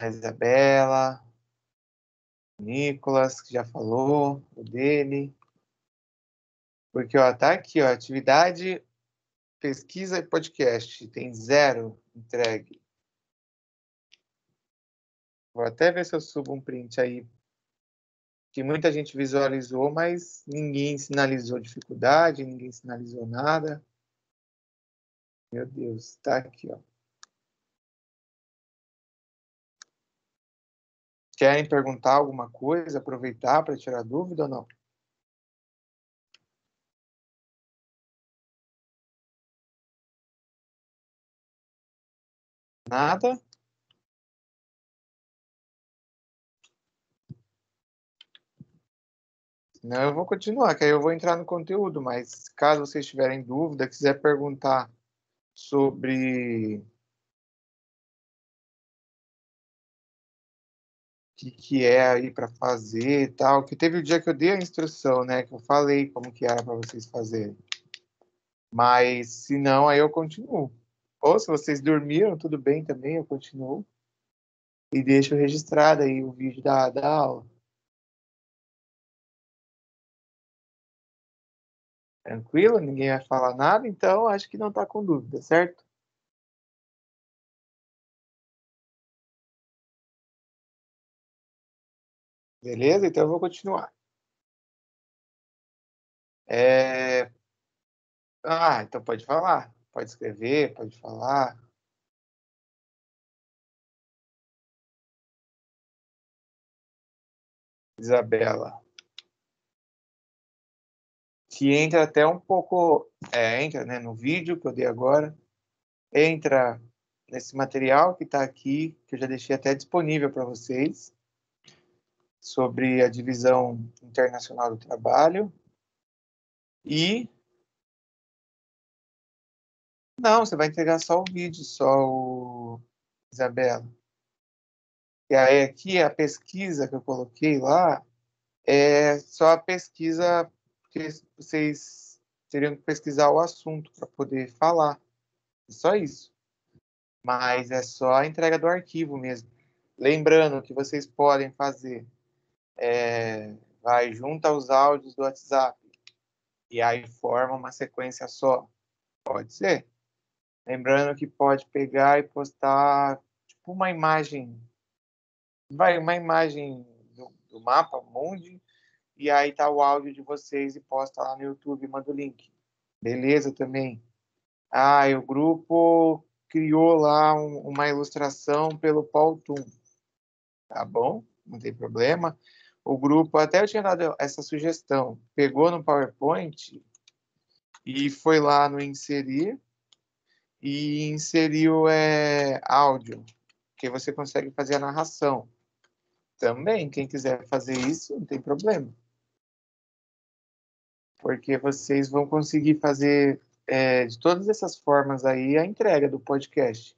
a Isabela, o Nicolas, que já falou, o dele. Porque, ó, tá aqui, ó, atividade, pesquisa e podcast. Tem 0 entregue. Vou até ver se eu subo um print aí, que muita gente visualizou, mas ninguém sinalizou dificuldade, ninguém sinalizou nada. Meu Deus, tá aqui, ó. Querem perguntar alguma coisa, aproveitar para tirar dúvida ou não? Nada? Não, eu vou continuar, que aí eu vou entrar no conteúdo, mas caso vocês tiverem dúvida, quiser perguntar sobre o que é aí para fazer e tal, que teve o dia que eu dei a instrução, né, que eu falei como que era para vocês fazerem. Mas se não, aí eu continuo. Ou se vocês dormiram, tudo bem também, eu continuo. E deixo registrado aí o vídeo da aula. Tranquilo? Ninguém vai falar nada, então acho que não está com dúvida, certo? Beleza? Então eu vou continuar. É... Ah, então pode falar. Pode escrever, pode falar. Isabela. Que entra até um pouco... entra, né, no vídeo que eu dei agora. Entra nesse material que está aqui, que eu já deixei até disponível para vocês, sobre a divisão internacional do trabalho. E... Não, você vai entregar só o vídeo, só o... Isabela. E aí aqui a pesquisa que eu coloquei lá é só a pesquisa que vocês teriam que pesquisar o assunto para poder falar. É só isso. Mas é só a entrega do arquivo mesmo. Lembrando que vocês podem fazer, vai junto aos áudios do WhatsApp e aí forma uma sequência só. Pode ser. Lembrando que pode pegar e postar tipo uma imagem, uma imagem do mapa mundi, e aí tá o áudio de vocês e posta lá no YouTube, manda o link. Beleza também. Ah, e o grupo criou lá uma ilustração pelo Paul Tum, tá bom? Não tem problema. O grupo, até eu tinha dado essa sugestão, pegou no PowerPoint e foi lá no inserir e inseriu áudio, que você consegue fazer a narração. Também, quem quiser fazer isso, não tem problema. Porque vocês vão conseguir fazer de todas essas formas aí a entrega do podcast.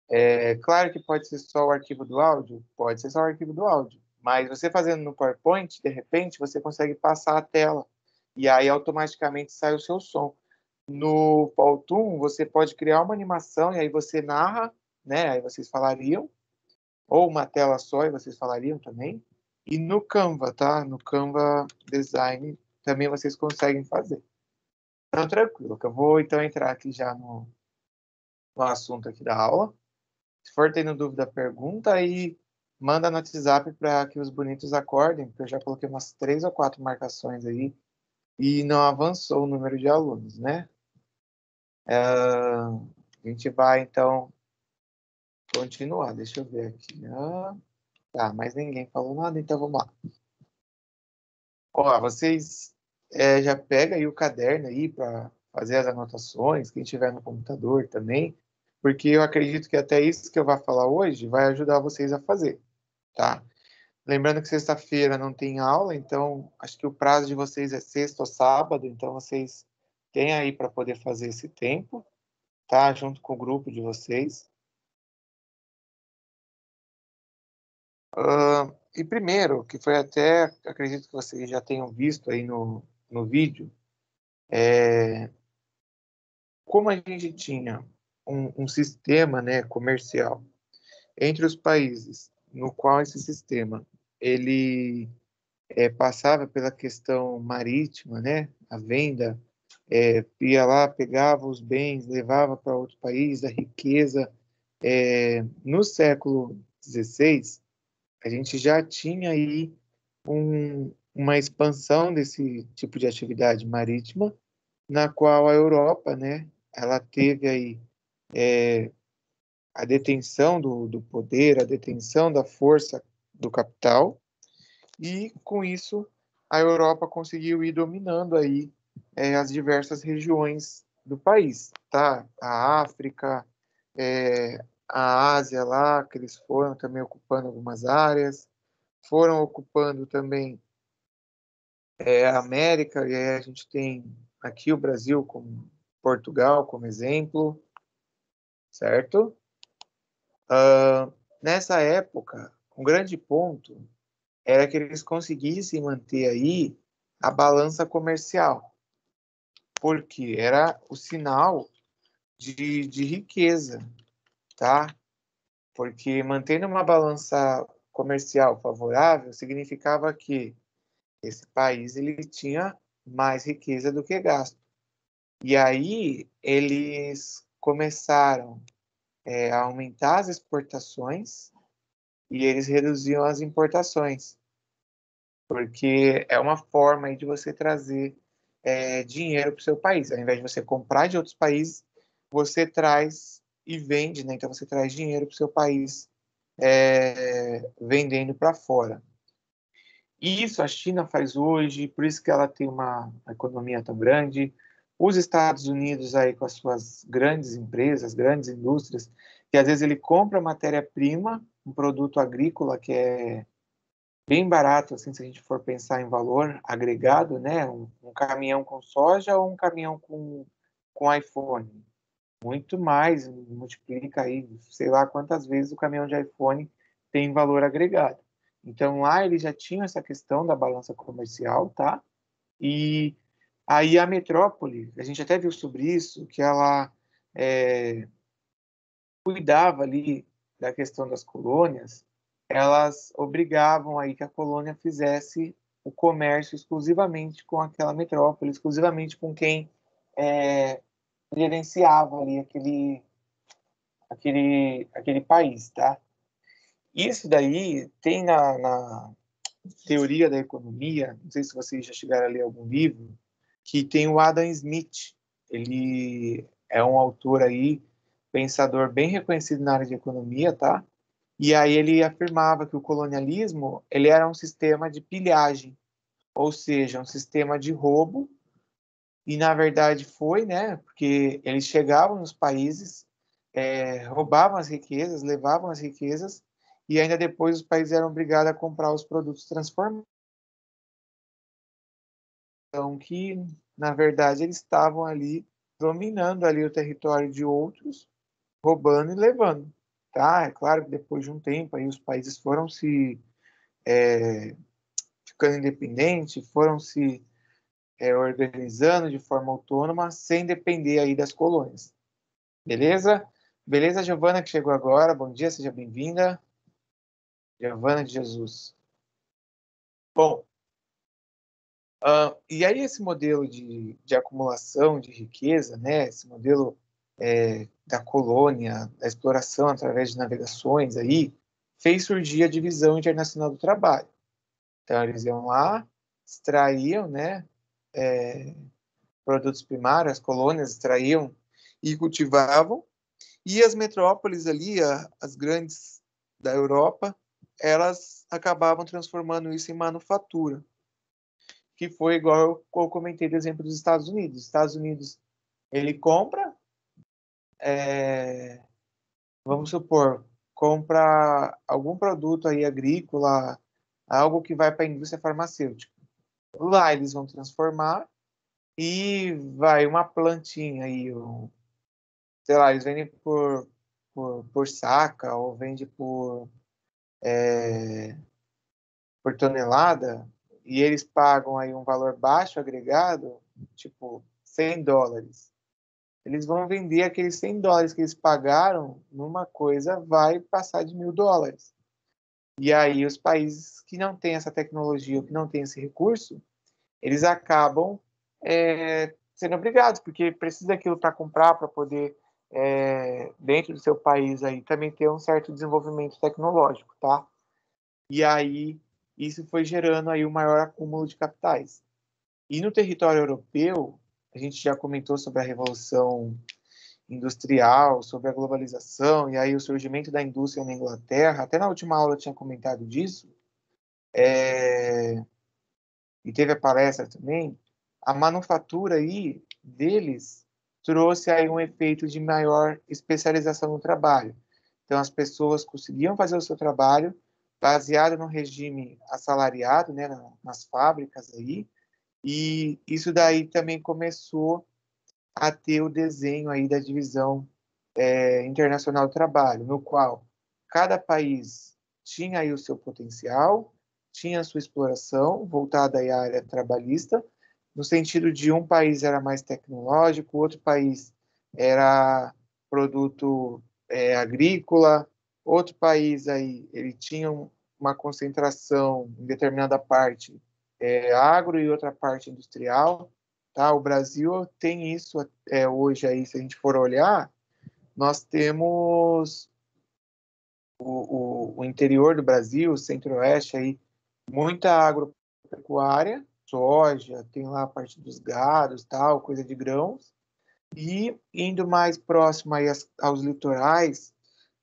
É claro que pode ser só o arquivo do áudio, pode ser só o arquivo do áudio, mas você fazendo no PowerPoint, de repente, você consegue passar a tela e aí automaticamente sai o seu som. No Powtoon, você pode criar uma animação e aí você narra, né? Aí vocês falariam, ou uma tela só e vocês falariam também. E no Canva, tá? No Canva Design também vocês conseguem fazer. Então, tranquilo, que eu vou então entrar aqui já no assunto aqui da aula. Se for tendo dúvida, pergunta aí, manda no WhatsApp para que os bonitos acordem, porque eu já coloquei umas 3 ou 4 marcações aí e não avançou o número de alunos, né? A gente vai, então, continuar. Deixa eu ver aqui. Tá, mas ninguém falou nada, então vamos lá. Ó, vocês já pega aí o caderno aí para fazer as anotações, quem tiver no computador também, porque eu acredito que até isso que eu vou falar hoje vai ajudar vocês a fazer, tá? Lembrando que sexta-feira não tem aula, então acho que o prazo de vocês é sexta ou sábado, então vocês têm aí para poder fazer esse tempo, tá? Junto com o grupo de vocês. E primeiro, que foi até, acredito que vocês já tenham visto aí no vídeo, como a gente tinha um sistema, né, comercial entre os países no qual esse sistema ele passava pela questão marítima, né? A venda, ia lá, pegava os bens, levava para outro país, a riqueza. No século XVI, a gente já tinha aí uma expansão desse tipo de atividade marítima, na qual a Europa, né, ela teve aí a detenção do poder, a detenção da força do capital, e com isso a Europa conseguiu ir dominando aí as diversas regiões do país, tá? A África, a Ásia lá, que eles foram também ocupando algumas áreas, foram ocupando também a América, e aí a gente tem aqui o Brasil como Portugal como exemplo, certo? Nessa época, um grande ponto era que eles conseguissem manter aí a balança comercial, porque era o sinal de riqueza, tá? Porque mantendo uma balança comercial favorável significava que esse país ele tinha mais riqueza do que gasto. E aí eles começaram a aumentar as exportações e eles reduziam as importações, porque é uma forma aí de você trazer dinheiro para o seu país. Ao invés de você comprar de outros países, você traz e vende, né? Então você traz dinheiro para o seu país vendendo para fora. E isso a China faz hoje, por isso que ela tem uma economia tão grande. Os Estados Unidos aí com as suas grandes empresas, grandes indústrias, que às vezes ele compra matéria-prima, um produto agrícola que é bem barato, assim, se a gente for pensar em valor agregado, né? Um caminhão com soja ou um caminhão com iPhone. Muito mais, multiplica aí, sei lá quantas vezes o caminhão de iPhone tem valor agregado. Então lá eles já tinham essa questão da balança comercial, tá? E aí a metrópole, a gente até viu sobre isso, que ela cuidava ali da questão das colônias, elas obrigavam aí que a colônia fizesse o comércio exclusivamente com aquela metrópole, exclusivamente com quem gerenciava ali aquele país, tá? Isso daí tem na teoria da economia, não sei se vocês já chegaram a ler algum livro, que tem o Adam Smith. Ele é um autor aí, pensador bem reconhecido na área de economia, tá? E aí ele afirmava que o colonialismo, ele era um sistema de pilhagem, ou seja, um sistema de roubo, e na verdade foi, né? Porque eles chegavam nos países, roubavam as riquezas, levavam as riquezas, e ainda depois os países eram obrigados a comprar os produtos transformados. Então, que na verdade eles estavam ali dominando ali o território de outros, roubando e levando, tá? É claro que depois de um tempo aí os países foram se ficando independentes, foram se organizando de forma autônoma, sem depender aí das colônias. Beleza? Beleza, Giovana, que chegou agora. Bom dia, seja bem-vinda. Giovana de Jesus. Bom, e aí esse modelo de acumulação de riqueza, né, esse modelo da colônia, da exploração através de navegações aí, fez surgir a divisão internacional do trabalho. Então eles iam lá, extraíam, né, produtos primários, as colônias extraíam e cultivavam, e as metrópoles ali, as grandes da Europa, elas acabavam transformando isso em manufatura, que foi igual eu comentei do exemplo dos Estados Unidos. Os Estados Unidos, ele compra, vamos supor, compra algum produto aí agrícola, algo que vai para a indústria farmacêutica. Lá eles vão transformar e vai uma plantinha aí, sei lá, eles vendem por saca ou vende por tonelada, e eles pagam aí um valor baixo agregado, tipo $100. Eles vão vender aqueles $100 que eles pagaram numa coisa, vai passar de $1.000. E aí os países que não têm essa tecnologia ou que não têm esse recurso, eles acabam sendo obrigados, porque precisa daquilo para comprar, para poder, dentro do seu país, aí, também ter um certo desenvolvimento tecnológico, tá? E aí isso foi gerando aí o maior acúmulo de capitais. E no território europeu, a gente já comentou sobre a Revolução Industrial, sobre a globalização, e aí o surgimento da indústria na Inglaterra, até na última aula eu tinha comentado disso, e teve a palestra também, a manufatura aí deles trouxe aí um efeito de maior especialização no trabalho. Então as pessoas conseguiam fazer o seu trabalho baseado no regime assalariado, né, nas fábricas aí, e isso daí também começou a ter o desenho aí da divisão internacional do trabalho, no qual cada país tinha aí o seu potencial, tinha a sua exploração voltada aí à área trabalhista, no sentido de um país era mais tecnológico, outro país era produto agrícola, outro país aí ele tinha uma concentração em determinada parte agro e outra parte industrial, tá? O Brasil tem isso hoje aí, se a gente for olhar, nós temos o interior do Brasil, o centro-oeste, aí, muita agropecuária, soja, tem lá a parte dos gados, tal, coisa de grãos, e indo mais próximo aí aos litorais,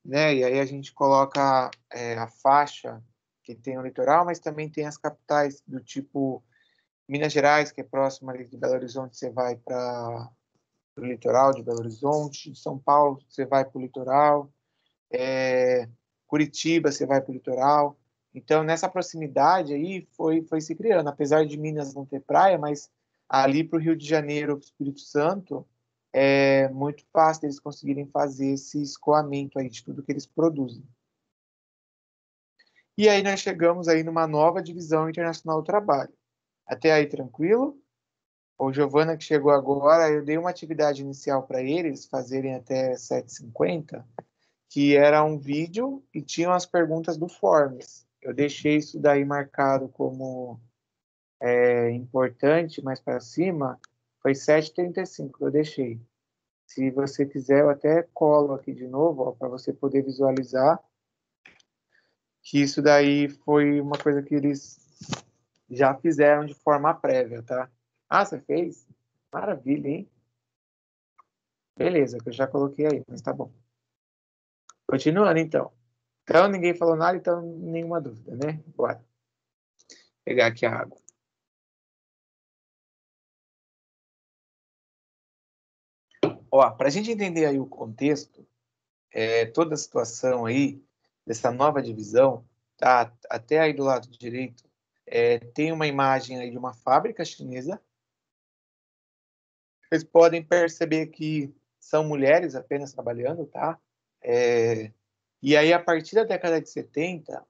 né, e aí a gente coloca a faixa que tem o litoral, mas também tem as capitais do tipo Minas Gerais, que é próximo ali de Belo Horizonte, você vai para o litoral de Belo Horizonte, de São Paulo, você vai para o litoral, Curitiba, você vai para o litoral. Então, nessa proximidade aí, foi se criando. Apesar de Minas não ter praia, mas ali para o Rio de Janeiro, Espírito Santo, é muito fácil eles conseguirem fazer esse escoamento aí de tudo que eles produzem. E aí nós chegamos aí numa nova divisão internacional do trabalho. Até aí tranquilo? O Giovana que chegou agora, eu dei uma atividade inicial para eles fazerem até 7h50, que era um vídeo e tinham as perguntas do Forms. Eu deixei isso daí marcado como importante, mais para cima, foi 7h35 que eu deixei. Se você quiser, eu até colo aqui de novo, para você poder visualizar que isso daí foi uma coisa que eles já fizeram de forma prévia, tá? Ah, você fez? Maravilha, hein? Beleza, que eu já coloquei aí, mas tá bom. Continuando, então. Então, ninguém falou nada, então nenhuma dúvida, né? Bora. Pegar aqui a água. Ó, para a gente entender aí o contexto, toda a situação aí, dessa nova divisão, tá? Até aí do lado direito, tem uma imagem aí de uma fábrica chinesa. Vocês podem perceber que são mulheres apenas trabalhando, tá? E aí, a partir da década de 70,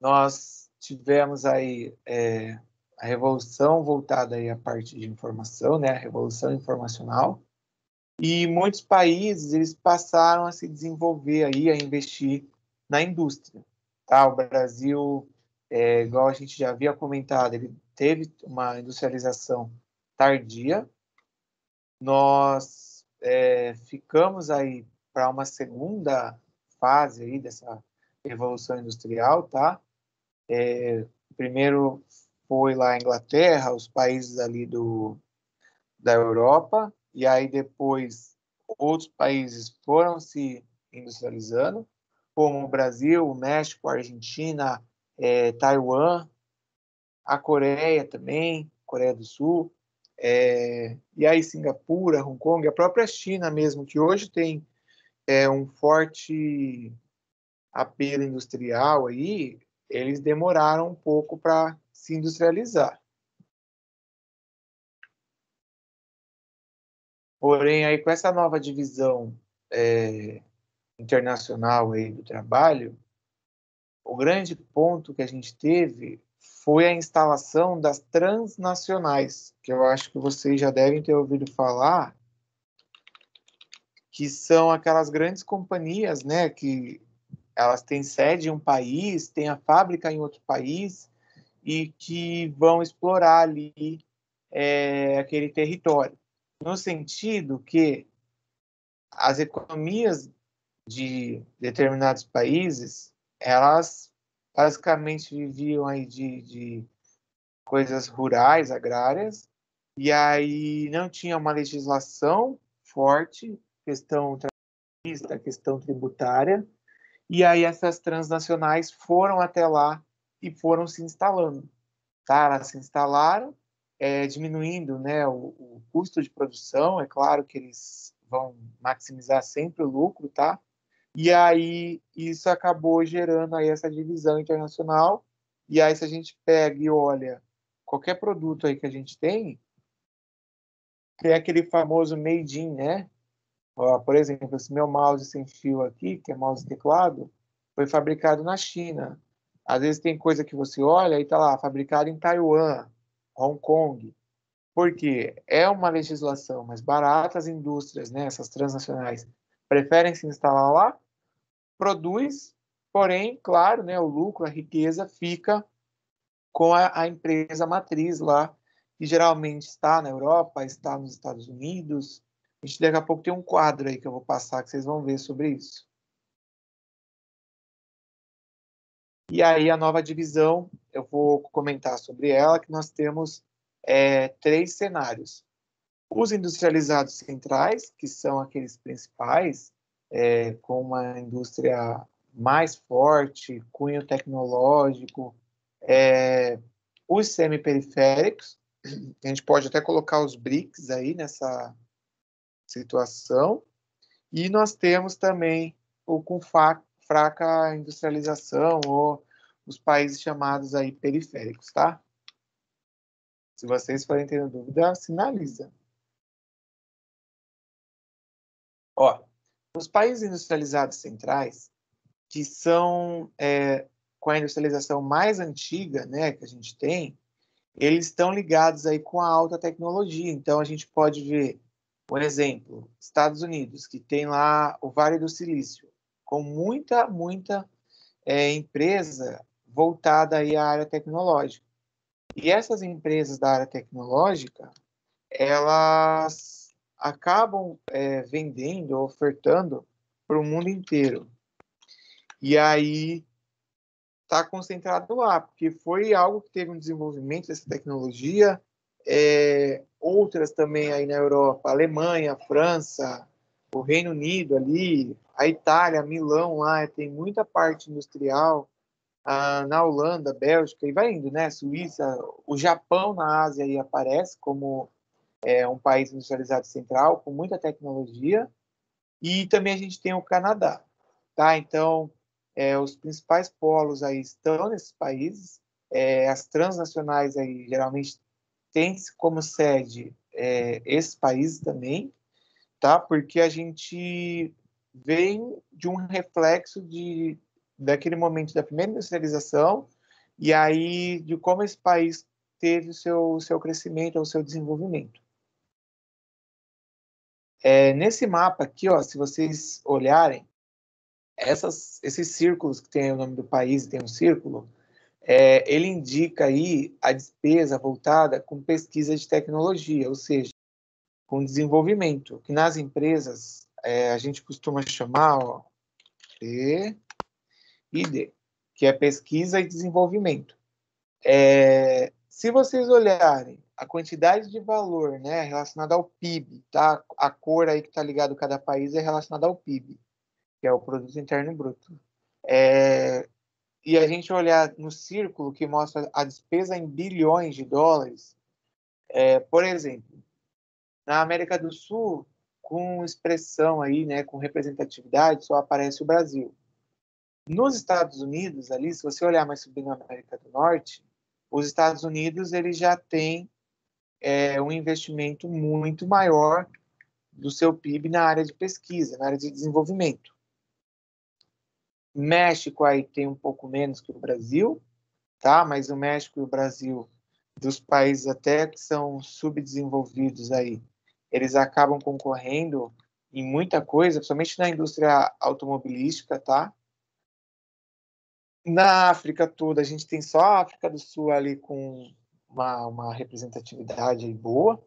nós tivemos aí a revolução voltada aí à parte de informação, né? A revolução informacional. E muitos países eles passaram a se desenvolver aí, a investir na indústria. Tá? O Brasil, igual a gente já havia comentado, ele teve uma industrialização tardia. Nós ficamos aí para uma segunda fase aí dessa revolução industrial, tá? Primeiro foi lá a Inglaterra, os países ali da Europa, e aí depois outros países foram se industrializando, como o Brasil, o México, a Argentina, Taiwan, a Coreia também, Coreia do Sul, e aí Singapura, Hong Kong, a própria China mesmo, que hoje tem um forte apelo industrial aí, eles demoraram um pouco para se industrializar. Porém, aí com essa nova divisão internacional aí do trabalho, o grande ponto que a gente teve foi a instalação das transnacionais, que eu acho que vocês já devem ter ouvido falar, que são aquelas grandes companhias, né, que elas têm sede em um país, têm a fábrica em outro país e que vão explorar ali aquele território. No sentido que as economias de determinados países, elas basicamente viviam aí de coisas rurais, agrárias, e aí não tinha uma legislação forte, questão trabalhista, questão tributária, e aí essas transnacionais foram até lá e foram se instalando. Tá? Elas se instalaram, diminuindo, né, o custo de produção, é claro que eles vão maximizar sempre o lucro, tá? E aí isso acabou gerando aí essa divisão internacional. E aí se a gente pega e olha qualquer produto aí que a gente tem aquele famoso made in, né? Ó, por exemplo, esse meu mouse sem fio aqui, que é mouse e teclado, foi fabricado na China. Às vezes tem coisa que você olha e tá lá, fabricado em Taiwan, Hong Kong. Porque é uma legislação mais barata, as indústrias, né, essas transnacionais, preferem se instalar lá, produz, porém, claro, né, o lucro, a riqueza fica com a empresa matriz lá, que geralmente está na Europa, está nos Estados Unidos. A gente daqui a pouco tem um quadro aí que eu vou passar que vocês vão ver sobre isso. E aí a nova divisão, eu vou comentar sobre ela, que nós temos três cenários. Os industrializados centrais, que são aqueles principais, com uma indústria mais forte, cunho tecnológico, os semiperiféricos, a gente pode até colocar os BRICS aí nessa situação, e nós temos também o com fraca industrialização, ou os países chamados aí periféricos, tá? Se vocês forem tendo dúvida, sinaliza. Ó, os países industrializados centrais, que são com a industrialização mais antiga, né, que a gente tem, eles estão ligados aí com a alta tecnologia. Então, a gente pode ver, por exemplo, Estados Unidos, que tem lá o Vale do Silício, com muita empresa voltada aí à área tecnológica. E essas empresas da área tecnológica, elas acabam vendendo, ofertando para o mundo inteiro. E aí está concentrado lá, porque foi algo que teve um desenvolvimento dessa tecnologia, outras também aí na Europa, Alemanha, França, o Reino Unido ali, a Itália, Milão lá, tem muita parte industrial, na Holanda, Bélgica, e vai indo, né? Suíça, o Japão na Ásia aí aparece como um país industrializado central, com muita tecnologia, e também a gente tem o Canadá, tá? Então, os principais polos aí estão nesses países, as transnacionais aí geralmente têm como sede esses países também, tá? Porque a gente vem de um reflexo daquele momento da primeira industrialização e aí de como esse país teve o seu crescimento, o seu desenvolvimento. Nesse mapa aqui, ó, se vocês olharem, esses círculos que tem o nome do país, tem um círculo, ele indica aí a despesa voltada com pesquisa de tecnologia, ou seja, com desenvolvimento, que nas empresas a gente costuma chamar, ó, P&D, que é pesquisa e desenvolvimento. Se vocês olharem a quantidade de valor, né, relacionada ao PIB, tá? A cor aí que está ligado a cada país é relacionada ao PIB, que é o Produto Interno Bruto. E a gente olhar no círculo que mostra a despesa em bilhões de dólares, por exemplo, na América do Sul, com expressão aí, né, com representatividade, só aparece o Brasil. Nos Estados Unidos, ali, se você olhar mais subindo na América do Norte, os Estados Unidos ele já tem um investimento muito maior do seu PIB na área de pesquisa, na área de desenvolvimento. México aí tem um pouco menos que o Brasil, tá? Mas o México e o Brasil, dos países até que são subdesenvolvidos aí, eles acabam concorrendo em muita coisa, principalmente na indústria automobilística, tá? Na África toda, a gente tem só a África do Sul ali com uma representatividade aí boa,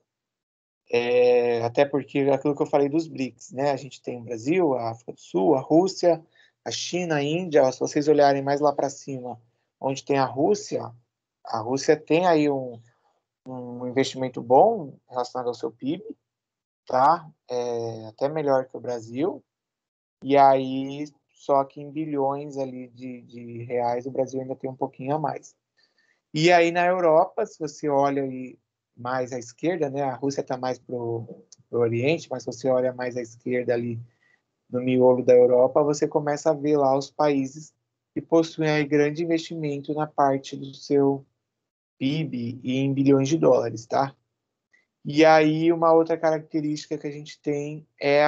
até porque aquilo que eu falei dos BRICS, né? A gente tem o Brasil, a África do Sul, a Rússia, a China, a Índia. Se vocês olharem mais lá para cima, onde tem a Rússia tem aí um investimento bom relacionado ao seu PIB, tá? Até melhor que o Brasil. E aí, só que em bilhões ali de reais, o Brasil ainda tem um pouquinho a mais. E aí na Europa, se você olha aí mais à esquerda, né? A Rússia está mais para o Oriente, mas se você olha mais à esquerda ali no miolo da Europa, você começa a ver lá os países que possuem aí grande investimento na parte do seu PIB e em bilhões de dólares, tá? E aí uma outra característica que a gente tem é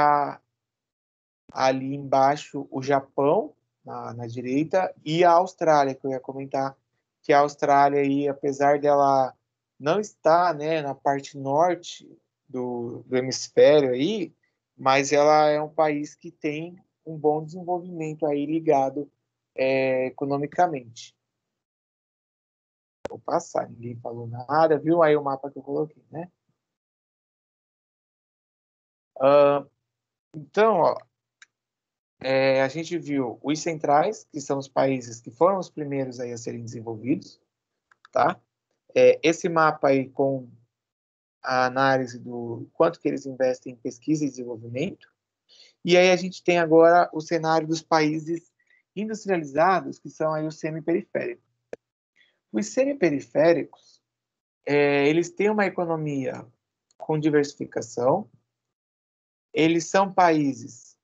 ali embaixo o Japão, na direita, e a Austrália, que eu ia comentar, que a Austrália, aí, apesar dela não estar, né, na parte norte do hemisfério aí, mas ela é um país que tem um bom desenvolvimento aí ligado economicamente. Vou passar, ninguém falou nada, viu aí o mapa que eu coloquei, né? Então, ó, a gente viu os centrais, que são os países que foram os primeiros aí a serem desenvolvidos, tá? Esse mapa aí com a análise do quanto que eles investem em pesquisa e desenvolvimento. E aí a gente tem agora o cenário dos países industrializados, que são aí os semiperiféricos. Os semiperiféricos, eles têm uma economia com diversificação, eles são países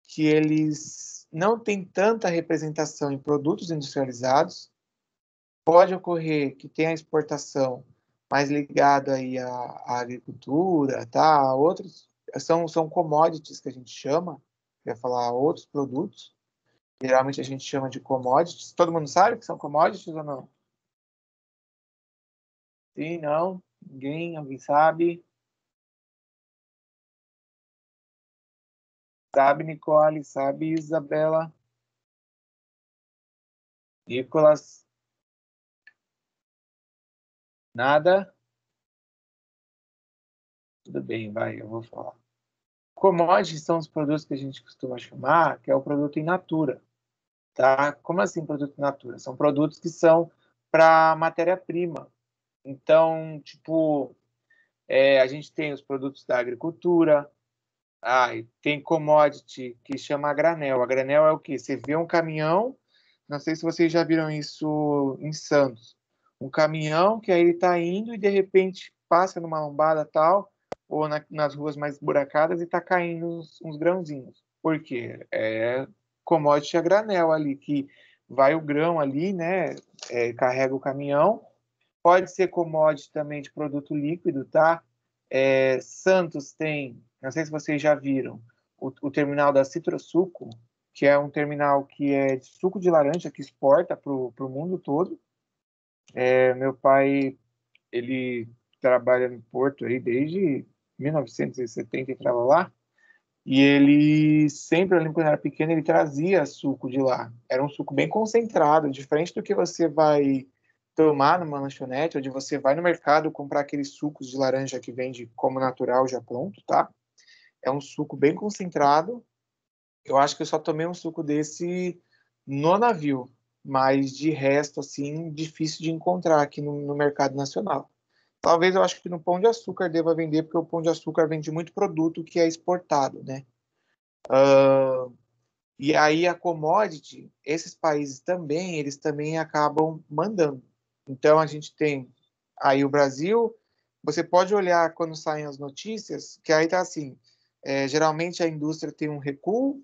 que eles não têm tanta representação em produtos industrializados. Pode ocorrer que tenha exportação mais ligada aí à agricultura, tá? Outros são commodities que a gente chama, quer falar outros produtos. Geralmente a gente chama de commodities. Todo mundo sabe que são commodities ou não? Sim, não? Ninguém? Alguém sabe? Sabe, Nicole? Sabe, Isabela? Nicolas? Nada? Tudo bem, vai, eu vou falar. Commodities são os produtos que a gente costuma chamar, que é o produto in natura, tá? Como assim produto in natura? São produtos que são para matéria-prima. Então, tipo, a gente tem os produtos da agricultura, e tem commodity que chama a granel. A granel é o quê? Você vê um caminhão, não sei se vocês já viram isso em Santos, um caminhão que aí ele está indo e de repente passa numa lombada tal, ou nas ruas mais buracadas e está caindo uns grãozinhos. Por quê? É commodity a granel ali, que vai o grão ali, né? Carrega o caminhão. Pode ser commodity também de produto líquido, tá? Santos tem, não sei se vocês já viram, o terminal da Citrosuco, que é um terminal que é de suco de laranja, que exporta para o mundo todo. Meu pai, ele trabalha no Porto aí desde 1970 e lá. E ele sempre, eu lembro quando era pequeno, ele trazia suco de lá. Era um suco bem concentrado, diferente do que você vai tomar numa lanchonete, onde você vai no mercado comprar aqueles sucos de laranja que vende como natural já pronto, tá? É um suco bem concentrado. Eu acho que eu só tomei um suco desse no navio, mas de resto, assim, difícil de encontrar aqui no mercado nacional. Talvez eu acho que no Pão de Açúcar deva vender, porque o Pão de Açúcar vende muito produto que é exportado, né? E aí a commodity, esses países também, eles também acabam mandando. Então a gente tem aí o Brasil, você pode olhar quando saem as notícias, que aí tá assim, geralmente a indústria tem um recuo,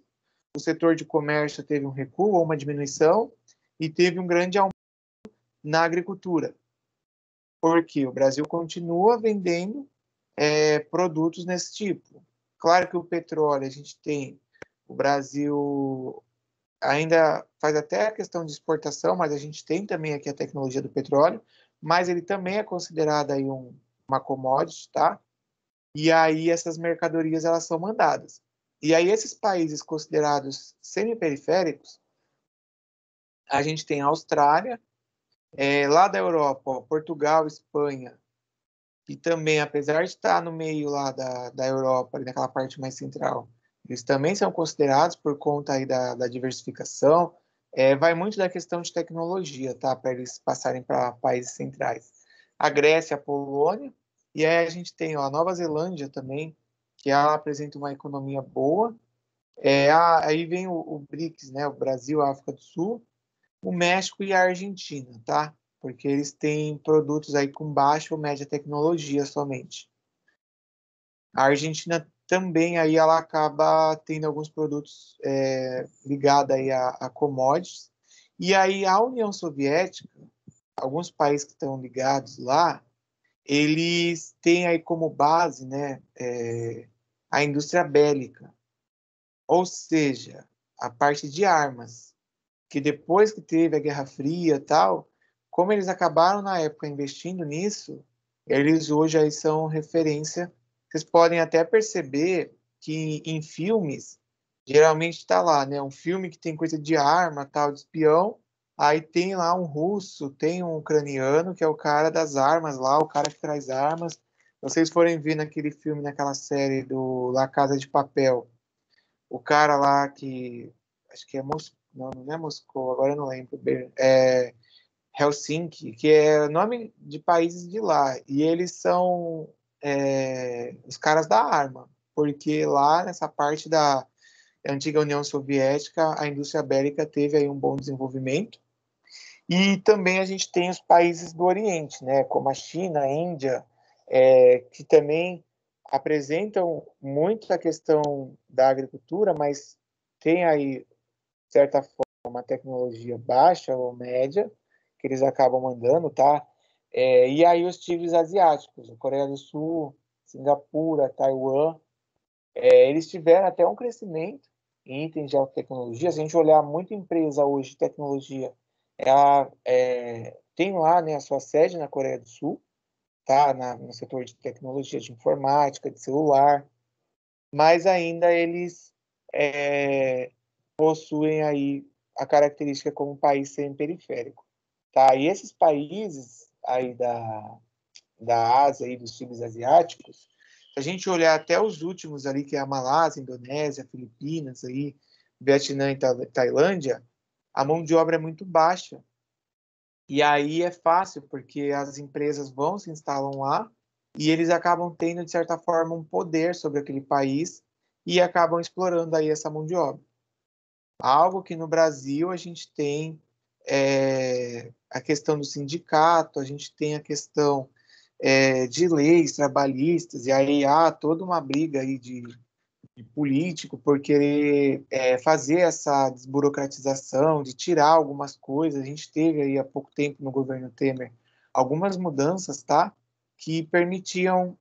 o setor de comércio teve um recuo ou uma diminuição, e teve um grande aumento na agricultura, porque o Brasil continua vendendo produtos nesse tipo. Claro que o petróleo, a gente tem, o Brasil ainda faz até a questão de exportação, mas a gente tem também aqui a tecnologia do petróleo, mas ele também é considerado aí uma commodity, tá? E aí essas mercadorias elas são mandadas. E aí esses países considerados semiperiféricos, A gente tem a Austrália, lá da Europa, ó, Portugal, Espanha, que também, apesar de estar no meio lá da Europa, ali naquela parte mais central, eles também são considerados por conta aí da diversificação. Vai muito da questão de tecnologia, tá? Para eles passarem para países centrais. A Grécia, a Polônia, e aí a gente tem ó, a Nova Zelândia também, que ela apresenta uma economia boa. Aí vem o BRICS, né? O Brasil, a África do Sul, o México e a Argentina, tá? Porque eles têm produtos aí com baixa ou média tecnologia somente. A Argentina também aí ela acaba tendo alguns produtos ligados aí a commodities. E aí a União Soviética, alguns países que estão ligados lá, eles têm aí como base, né, a indústria bélica, ou seja, a parte de armas, que depois que teve a Guerra Fria e tal, como eles acabaram na época investindo nisso, eles hoje aí são referência. Vocês podem até perceber que em filmes, geralmente está lá, né? Um filme que tem coisa de arma, tal, de espião, aí tem lá um russo, tem um ucraniano, que é o cara das armas lá, o cara que traz armas. Se vocês forem ver naquele filme, naquela série do La Casa de Papel, o cara lá que acho que é não é Moscou, agora eu não lembro bem, Helsinki, que é nome de países de lá, e eles são os caras da arma, porque lá nessa parte da antiga União Soviética, a indústria bélica teve aí um bom desenvolvimento, e também a gente tem os países do Oriente, né, como a China, a Índia, que também apresentam muito a questão da agricultura, mas tem aí, de certa forma, uma tecnologia baixa ou média, que eles acabam mandando, tá? E aí os tigres asiáticos, a Coreia do Sul, Singapura, Taiwan, eles tiveram até um crescimento em itens de alta tecnologia. Se a gente olhar muita empresa hoje de tecnologia, ela tem lá, né, a sua sede na Coreia do Sul, tá? No setor de tecnologia de informática, de celular, mas ainda eles possuem aí a característica como um país semi-periférico, tá? E esses países aí da Ásia e dos tigres asiáticos, se a gente olhar até os últimos ali, que é a Malásia, Indonésia, Filipinas, aí, Vietnã e Tailândia, a mão de obra é muito baixa. E aí é fácil, porque as empresas vão se instalam lá e eles acabam tendo, de certa forma, um poder sobre aquele país e acabam explorando aí essa mão de obra. Algo que no Brasil a gente tem a questão do sindicato, a gente tem a questão de leis trabalhistas, e aí há toda uma briga aí de político por querer fazer essa desburocratização, de tirar algumas coisas. A gente teve aí há pouco tempo no governo Temer algumas mudanças, tá? Que permitiam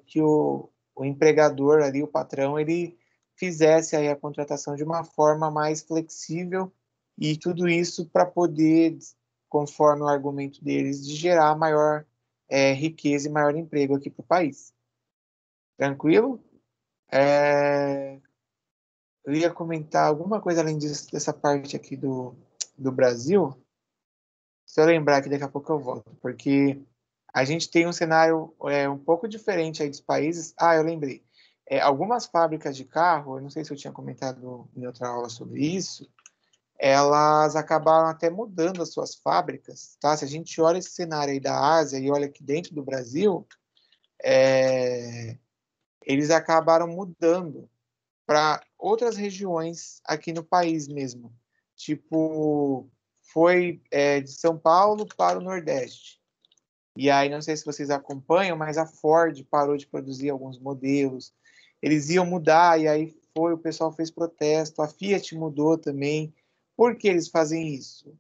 que o empregador ali, o patrão, ele fizesse aí a contratação de uma forma mais flexível e tudo isso para poder, conforme o argumento deles, de gerar maior riqueza e maior emprego aqui para o país. Tranquilo? É, eu ia comentar alguma coisa além disso, dessa parte aqui do Brasil. Se eu lembrar que daqui a pouco eu volto, porque a gente tem um cenário um pouco diferente aí dos países. Ah, eu lembrei. Algumas fábricas de carro, eu não sei se eu tinha comentado em outra aula sobre isso, elas acabaram até mudando as suas fábricas, tá? Se a gente olha esse cenário aí da Ásia e olha aqui dentro do Brasil, eles acabaram mudando para outras regiões aqui no país mesmo. Tipo, foi de São Paulo para o Nordeste. E aí, não sei se vocês acompanham, mas a Ford parou de produzir alguns modelos. Eles iam mudar, e aí o pessoal fez protesto. A Fiat mudou também. Por que eles fazem isso?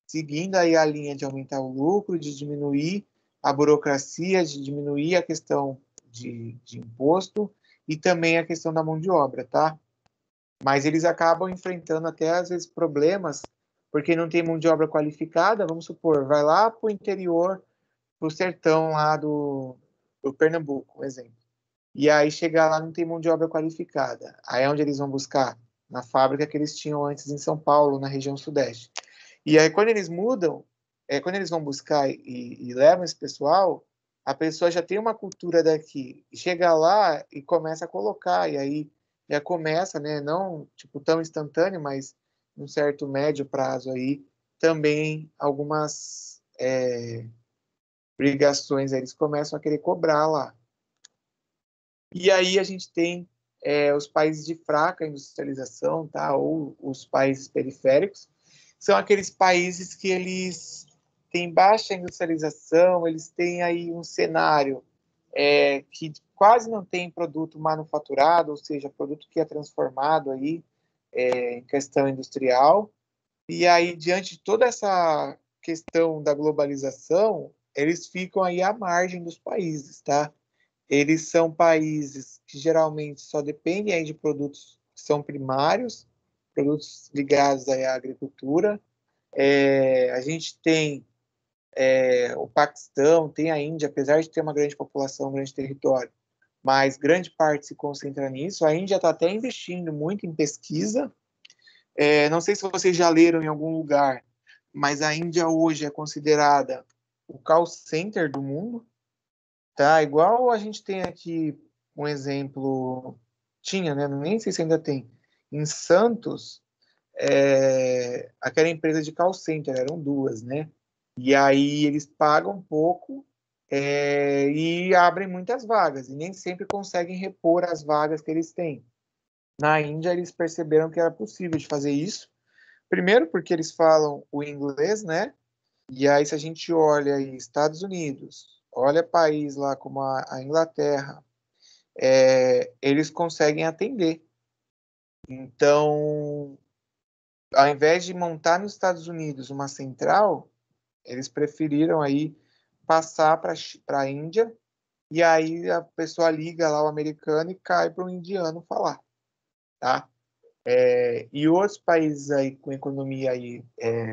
Seguindo aí a linha de aumentar o lucro, de diminuir a burocracia, de diminuir a questão de imposto e também a questão da mão de obra, tá? Mas eles acabam enfrentando até, às vezes, problemas, porque não tem mão de obra qualificada. Vamos supor, vai lá para o interior, para o sertão lá do Pernambuco, um exemplo. E aí chegar lá não tem mão de obra qualificada. Aí é onde eles vão buscar? Na fábrica que eles tinham antes em São Paulo, na região sudeste. E aí, quando eles mudam, quando eles vão buscar e levam esse pessoal, a pessoa já tem uma cultura daqui. E chega lá e começa a colocar, e aí já começa, né, não tipo tão instantâneo, mas num certo médio prazo aí, também algumas obrigações, eles começam a querer cobrar lá. E aí a gente tem os países de fraca industrialização, tá? Ou os países periféricos, são aqueles países que eles têm baixa industrialização, eles têm aí um cenário que quase não tem produto manufaturado, ou seja, produto que é transformado aí em questão industrial. E aí, diante de toda essa questão da globalização, eles ficam aí à margem dos países, tá? Eles são países que geralmente só dependem aí de produtos que são primários, produtos ligados aí à agricultura. A gente tem o Paquistão, tem a Índia, apesar de ter uma grande população, um grande território, mas grande parte se concentra nisso. A Índia está até investindo muito em pesquisa. Não sei se vocês já leram em algum lugar, mas a Índia hoje é considerada o call center do mundo. Tá, igual a gente tem aqui um exemplo, tinha, né? Nem sei se ainda tem. Em Santos, aquela empresa de call center, eram duas, né? E aí eles pagam pouco e abrem muitas vagas, e nem sempre conseguem repor as vagas que eles têm. Na Índia, eles perceberam que era possível de fazer isso. Primeiro, porque eles falam o inglês, né? E aí, se a gente olha aí, Estados Unidos, olha país lá como a Inglaterra, eles conseguem atender. Então, ao invés de montar nos Estados Unidos uma central, eles preferiram aí passar para a Índia, e aí a pessoa liga lá o americano e cai para o indiano falar, tá? E outros países aí com economia aí,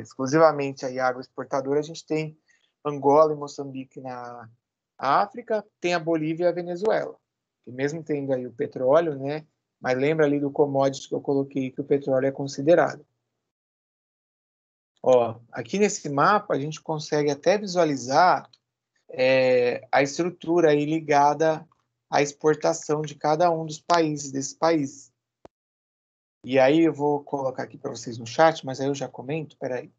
exclusivamente aí agroexportadora, a gente tem Angola e Moçambique na África, tem a Bolívia e a Venezuela, que mesmo tendo aí o petróleo, né? Mas lembra ali do commodity que eu coloquei que o petróleo é considerado. Ó, aqui nesse mapa a gente consegue até visualizar a estrutura aí ligada à exportação de cada um dos países, desses países. E aí eu vou colocar aqui para vocês no chat, mas aí eu já comento, peraí.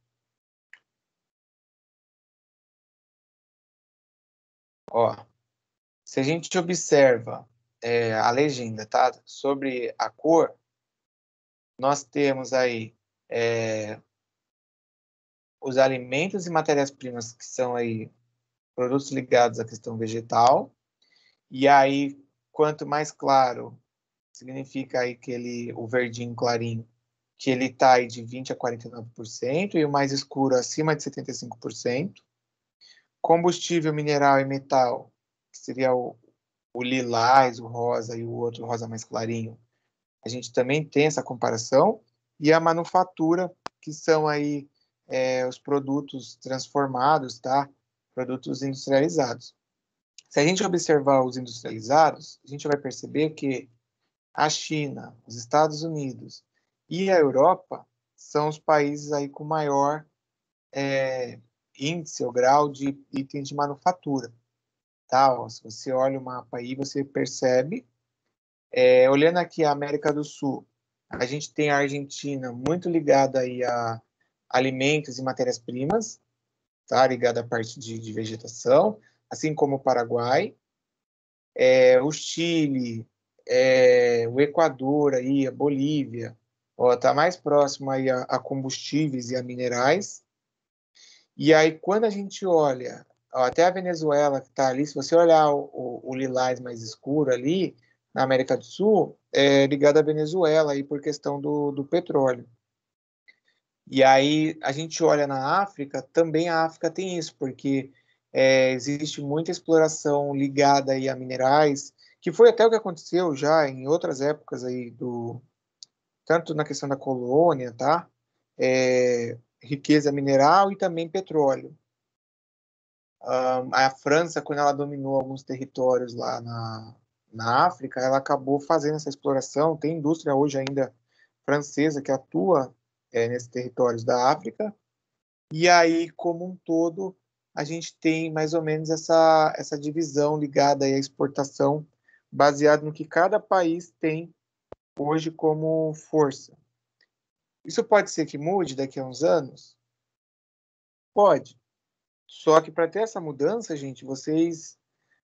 Ó, se a gente observa a legenda, tá? Sobre a cor, nós temos aí os alimentos e matérias-primas que são aí produtos ligados à questão vegetal. E aí, quanto mais claro, significa aí que o verdinho clarinho, que ele está aí de 20 a 49%, e o mais escuro acima de 75%. Combustível mineral e metal, que seria o lilás, o rosa e o outro rosa mais clarinho, a gente também tem essa comparação. E a manufatura, que são aí os produtos transformados, tá? Produtos industrializados. Se a gente observar os industrializados, a gente vai perceber que a China, os Estados Unidos e a Europa são os países aí com maior índice ou grau de itens de manufatura. Tá? Ó, se você olha o mapa aí, você percebe. Olhando aqui a América do Sul, a gente tem a Argentina muito ligada aí a alimentos e matérias-primas, tá? Ligada à parte de vegetação, assim como o Paraguai. O Chile, o Equador, aí, a Bolívia, está mais próximo aí a combustíveis e a minerais. E aí, quando a gente olha, até a Venezuela que está ali, se você olhar o lilás mais escuro ali, na América do Sul, é ligado à Venezuela aí por questão do petróleo. E aí, a gente olha na África, também a África tem isso, porque existe muita exploração ligada aí a minerais, que foi até o que aconteceu já em outras épocas aí tanto na questão da colônia, tá? Riqueza mineral e também petróleo. A França, quando ela dominou alguns territórios lá na África, ela acabou fazendo essa exploração. Tem indústria hoje ainda francesa que atua nesses territórios da África. E aí, como um todo, a gente tem mais ou menos essa divisão ligada aí à exportação, baseado no que cada país tem hoje como força. Isso pode ser que mude daqui a uns anos? Pode. Só que para ter essa mudança, gente, vocês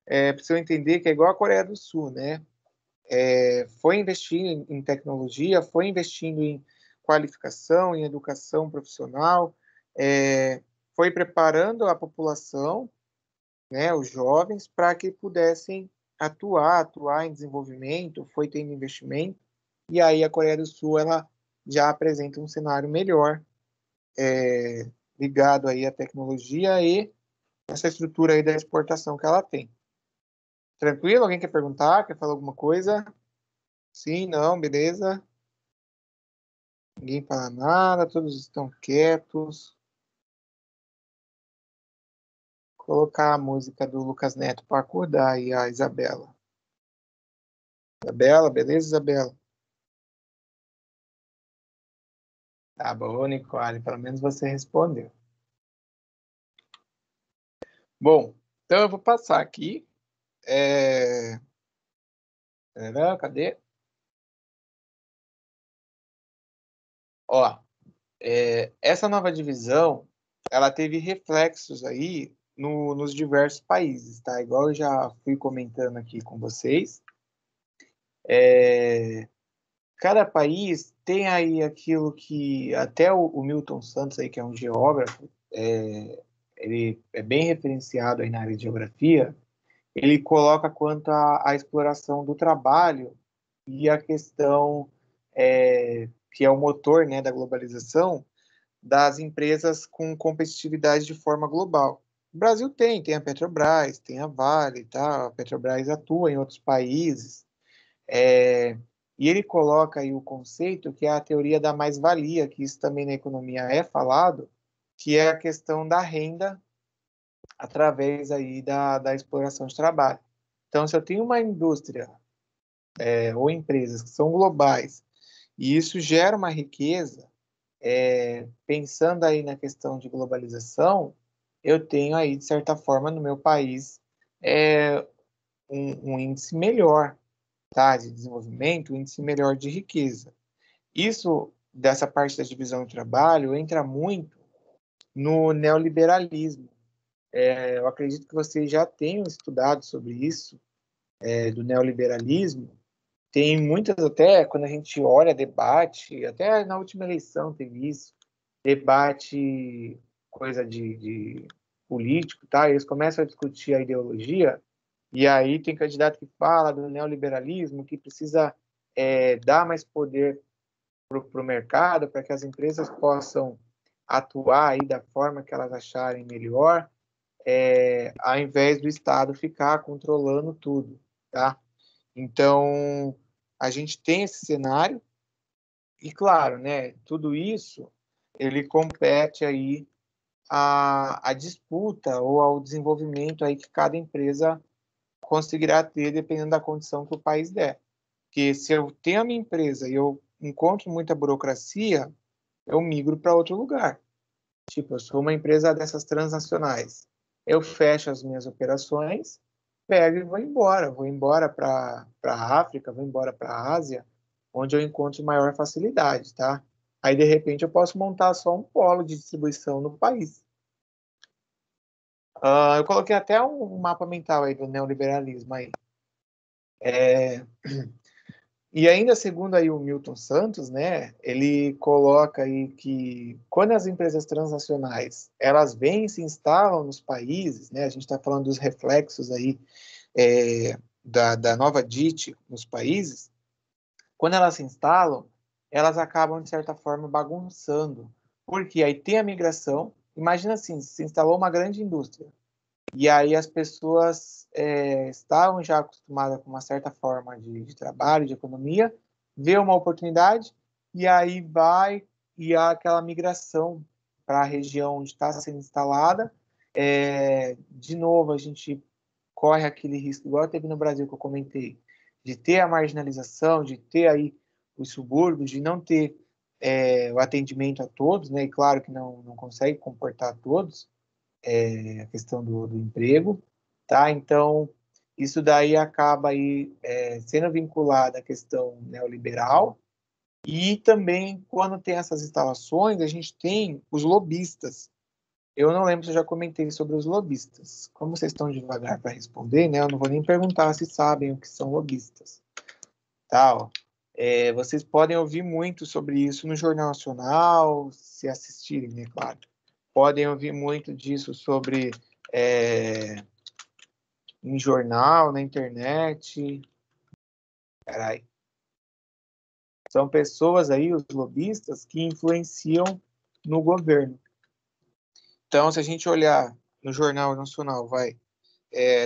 precisam entender que é igual a Coreia do Sul, né? Foi investindo em tecnologia, foi investindo em qualificação, em educação profissional, foi preparando a população, né, os jovens, para que pudessem atuar em desenvolvimento, foi tendo investimento, e aí a Coreia do Sul ela já apresenta um cenário melhor, ligado aí à tecnologia e essa estrutura aí da exportação que ela tem. Tranquilo? Alguém quer perguntar? Quer falar alguma coisa? Sim, não, beleza. Ninguém fala nada, todos estão quietos. Colocar a música do Lucas Neto para acordar aí a Isabela. Isabela, beleza, Isabela? Tá bom, Nicole, pelo menos você respondeu. Bom, então eu vou passar aqui. É... Cadê? Ó, essa nova divisão, ela teve reflexos aí nos diversos países, tá? Igual eu já fui comentando aqui com vocês. Cada país tem aí aquilo que até o Milton Santos aí, que é um geógrafo, ele é bem referenciado aí na área de geografia, ele coloca quanto à exploração do trabalho e a questão que é o motor, né, da globalização das empresas com competitividade de forma global. O Brasil tem a Petrobras, tem a Vale, tá? A Petrobras atua em outros países, e ele coloca aí o conceito que é a teoria da mais-valia, que isso também na economia é falado, que é a questão da renda através aí da exploração de trabalho. Então, se eu tenho uma indústria ou empresas que são globais e isso gera uma riqueza, pensando aí na questão de globalização, eu tenho aí, de certa forma, no meu país, um índice melhor, tá, de desenvolvimento, um índice melhor de riqueza. Isso, dessa parte da divisão do trabalho, entra muito no neoliberalismo. Eu acredito que vocês já tenham estudado sobre isso, do neoliberalismo. Tem muitas, até quando a gente olha debate, até na última eleição teve isso, debate, coisa de político, tá? Eles começam a discutir a ideologia, e aí tem candidato que fala do neoliberalismo, que precisa dar mais poder para o mercado, para que as empresas possam atuar aí da forma que elas acharem melhor, ao invés do Estado ficar controlando tudo, tá? Então, a gente tem esse cenário, e claro, né, tudo isso, ele compete aí à disputa ou ao desenvolvimento aí que cada empresa conseguirá ter, dependendo da condição que o país der. Porque se eu tenho a minha empresa e eu encontro muita burocracia, eu migro para outro lugar. Tipo, eu sou uma empresa dessas transnacionais. Eu fecho as minhas operações, pego e vou embora para a África, vou embora para a Ásia, onde eu encontro maior facilidade, tá? Aí, de repente, eu posso montar só um polo de distribuição no país. Eu coloquei até um mapa mental aí do neoliberalismo aí. E ainda segundo aí o Milton Santos, né, ele coloca aí que quando as empresas transnacionais elas vêm e se instalam nos países, né, a gente está falando dos reflexos aí da nova DIT nos países, quando elas se instalam, elas acabam de certa forma bagunçando, porque aí tem a migração. Imagina assim, se instalou uma grande indústria e aí as pessoas estavam já acostumadas com uma certa forma de trabalho, de economia, vê uma oportunidade e aí vai e há aquela migração para a região onde está sendo instalada. De novo, a gente corre aquele risco, igual teve no Brasil que eu comentei, de ter a marginalização, de ter aí os subúrbios, de não ter o atendimento a todos, né? E claro que não consegue comportar todos, a questão do emprego, tá? Então, isso daí acaba aí sendo vinculado à questão neoliberal. E também, quando tem essas instalações, a gente tem os lobistas. Eu não lembro se eu já comentei sobre os lobistas. Como vocês estão devagar para responder, né? Eu não vou nem perguntar se sabem o que são lobistas. Tá, ó. Vocês podem ouvir muito sobre isso no Jornal Nacional, se assistirem, né? Claro. Podem ouvir muito disso sobre em jornal, na internet. Carai. São pessoas aí, os lobistas, que influenciam no governo. Então, se a gente olhar no Jornal Nacional,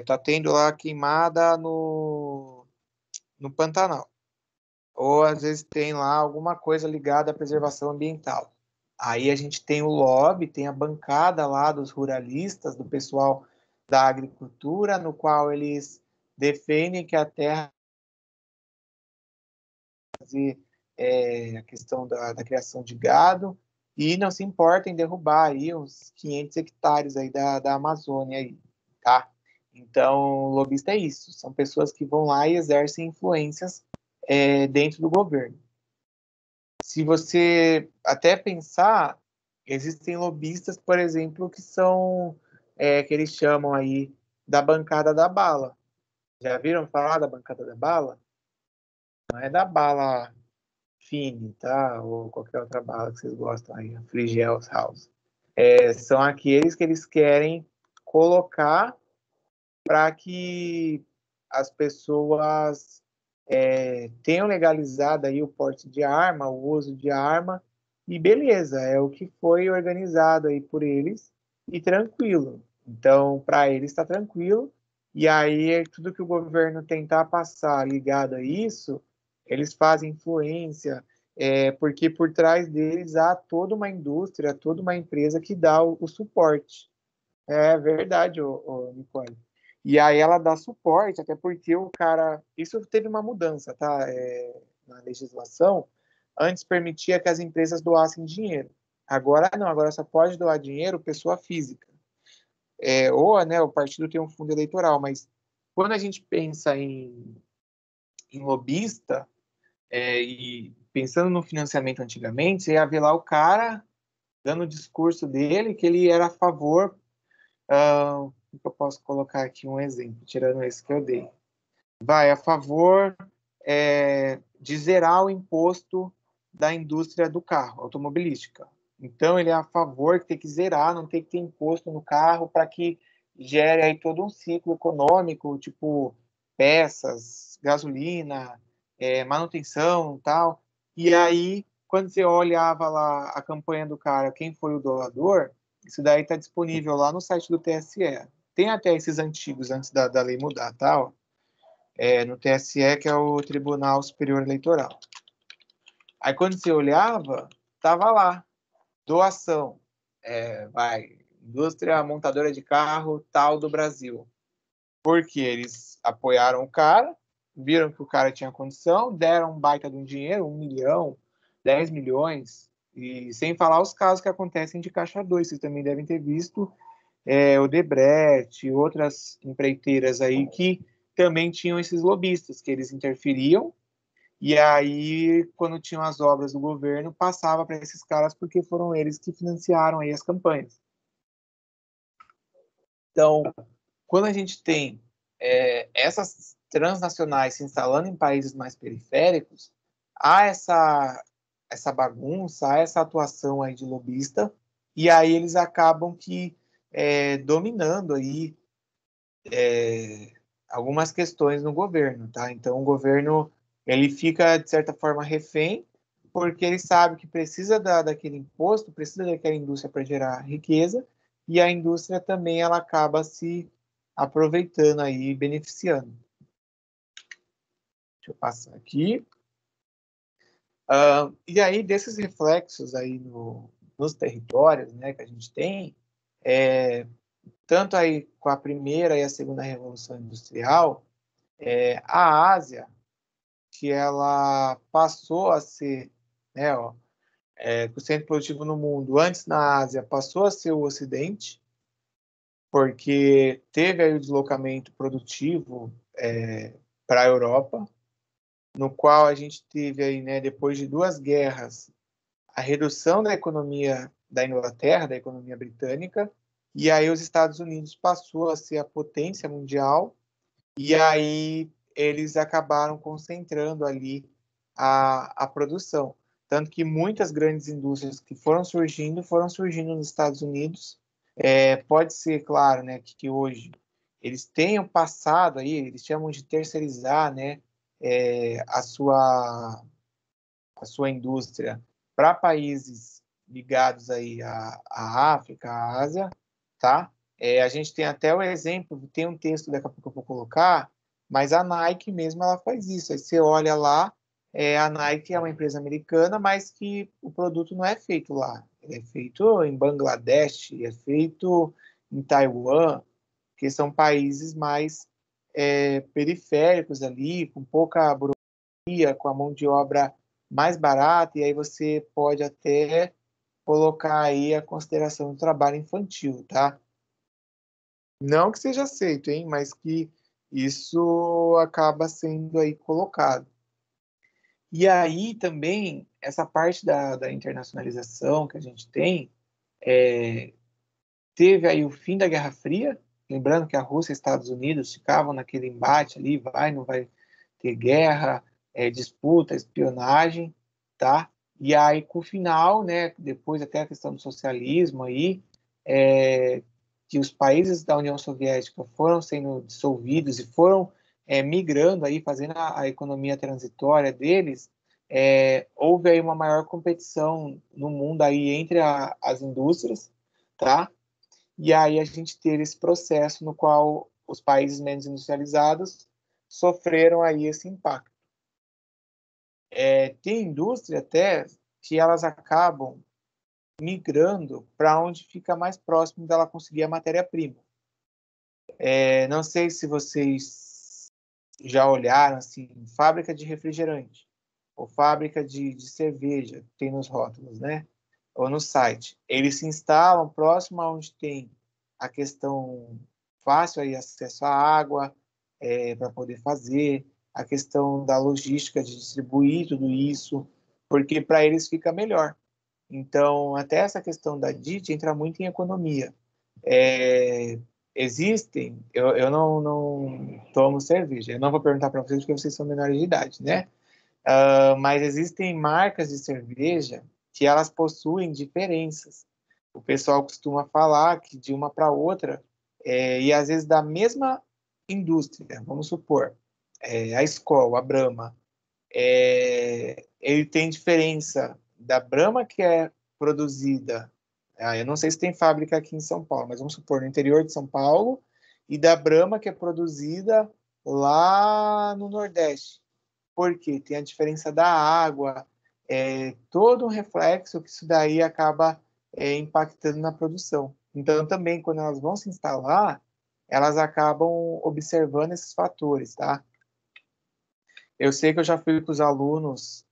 tá tendo lá queimada no Pantanal. Ou às vezes tem lá alguma coisa ligada à preservação ambiental. Aí a gente tem o lobby, tem a bancada lá dos ruralistas, do pessoal da agricultura, no qual eles defendem que a terra fazer a questão da criação de gado e não se importa em derrubar aí uns 500 hectares aí da Amazônia aí, tá? Então, lobista é isso, são pessoas que vão lá e exercem influências dentro do governo. Se você até pensar, existem lobistas, por exemplo, que são, que eles chamam aí da bancada da bala. Já viram falar da bancada da bala? Não é da bala Fine, tá? Ou qualquer outra bala que vocês gostam aí, a Frigel House. São aqueles que eles querem colocar para que as pessoas tenham legalizado aí o porte de arma, o uso de arma, e beleza, é o que foi organizado aí por eles, e tranquilo. Então, para eles está tranquilo, e aí tudo que o governo tentar passar ligado a isso, eles fazem influência, porque por trás deles há toda uma indústria, toda uma empresa que dá o suporte. É verdade, Nicole. E aí ela dá suporte, até porque o cara. Isso teve uma mudança, tá? Na legislação. Antes permitia que as empresas doassem dinheiro. Agora não, agora só pode doar dinheiro pessoa física. Ou, né, o partido tem um fundo eleitoral, mas quando a gente pensa em lobista, e pensando no financiamento antigamente, você ia ver lá o cara dando o discurso dele que ele era a favor. Eu posso colocar aqui um exemplo, tirando esse que eu dei. Vai a favor de zerar o imposto da indústria do carro, automobilística. Então, ele é a favor que tem que zerar, não tem que ter imposto no carro para que gere aí todo um ciclo econômico, tipo peças, gasolina, manutenção e tal. E aí, quando você olhava lá a campanha do cara, quem foi o doador, isso daí está disponível lá no site do TSE. Tem até esses antigos, antes da lei mudar, tá? No TSE, que é o Tribunal Superior Eleitoral. Aí, quando você olhava, tava lá, doação, indústria montadora de carro tal do Brasil. Porque eles apoiaram o cara, viram que o cara tinha condição, deram um baita de um dinheiro, 1 milhão, 10 milhões, e sem falar os casos que acontecem de Caixa 2, vocês também devem ter visto, o Debrecht, outras empreiteiras aí que também tinham esses lobistas, que eles interferiam, e aí, quando tinham as obras do governo, passava para esses caras, porque foram eles que financiaram aí as campanhas. Então, quando a gente tem essas transnacionais se instalando em países mais periféricos, há essa bagunça, há essa atuação aí de lobista, e aí eles acabam que dominando aí algumas questões no governo, tá? Então, o governo ele fica, de certa forma, refém, porque ele sabe que precisa daquele imposto, precisa daquela indústria para gerar riqueza, e a indústria também ela acaba se aproveitando aí, beneficiando. Deixa eu passar aqui. E aí, desses reflexos aí nos territórios, né, que a gente tem, tanto aí com a primeira e a segunda revolução industrial, a Ásia, que ela passou a ser, né, ó, que o centro produtivo no mundo, antes na Ásia, passou a ser o Ocidente, porque teve aí o deslocamento produtivo para a Europa, no qual a gente teve aí, né, depois de 2 guerras, a redução da economia da Inglaterra, da economia britânica, e aí os Estados Unidos passou a ser a potência mundial, e aí eles acabaram concentrando ali a produção. Tanto que muitas grandes indústrias que foram surgindo nos Estados Unidos. Pode ser, claro, né, que hoje eles tenham passado aí, eles chamam de terceirizar, né, a sua indústria para países ligados aí à África, à Ásia, tá? A gente tem até o exemplo, tem um texto daqui a pouco que eu vou colocar, mas a Nike mesmo ela faz isso. Aí você olha lá, a Nike é uma empresa americana, mas que o produto não é feito lá. Ele é feito em Bangladesh, é feito em Taiwan, que são países mais periféricos ali, com pouca burocracia, com a mão de obra mais barata, e aí você pode até colocar aí a consideração do trabalho infantil, tá? Não que seja aceito, hein, mas que isso acaba sendo aí colocado. E aí também, essa parte da internacionalização que a gente tem, teve aí o fim da Guerra Fria, lembrando que a Rússia e Estados Unidos ficavam naquele embate ali, vai, não vai ter guerra, disputa, espionagem, tá? E aí, com o final, né, depois até a questão do socialismo aí, que os países da União Soviética foram sendo dissolvidos e foram migrando aí, fazendo a economia transitória deles, houve aí uma maior competição no mundo aí entre as indústrias, tá? E aí a gente teve esse processo no qual os países menos industrializados sofreram aí esse impacto. Tem indústria até que elas acabam migrando para onde fica mais próximo dela conseguir a matéria-prima. Não sei se vocês já olharam assim, fábrica de refrigerante ou fábrica de cerveja, tem nos rótulos, né? Ou no site. Eles se instalam próximo a onde tem a questão fácil aí acesso à água para poder fazer, a questão da logística de distribuir tudo isso, porque para eles fica melhor. Então, até essa questão da DIT entra muito em economia. Existem, eu não tomo cerveja, eu não vou perguntar para vocês porque vocês são menores de idade, né? Mas existem marcas de cerveja que elas possuem diferenças. O pessoal costuma falar que de uma para outra, e às vezes da mesma indústria, vamos supor, a Skol, a Brahma, ele tem diferença da Brahma que é produzida, eu não sei se tem fábrica aqui em São Paulo, mas vamos supor, no interior de São Paulo, e da Brahma que é produzida lá no Nordeste. Por quê? Tem a diferença da água, todo um reflexo que isso daí acaba impactando na produção. Então, também, quando elas vão se instalar, elas acabam observando esses fatores, tá? Eu sei que eu já fui com os alunos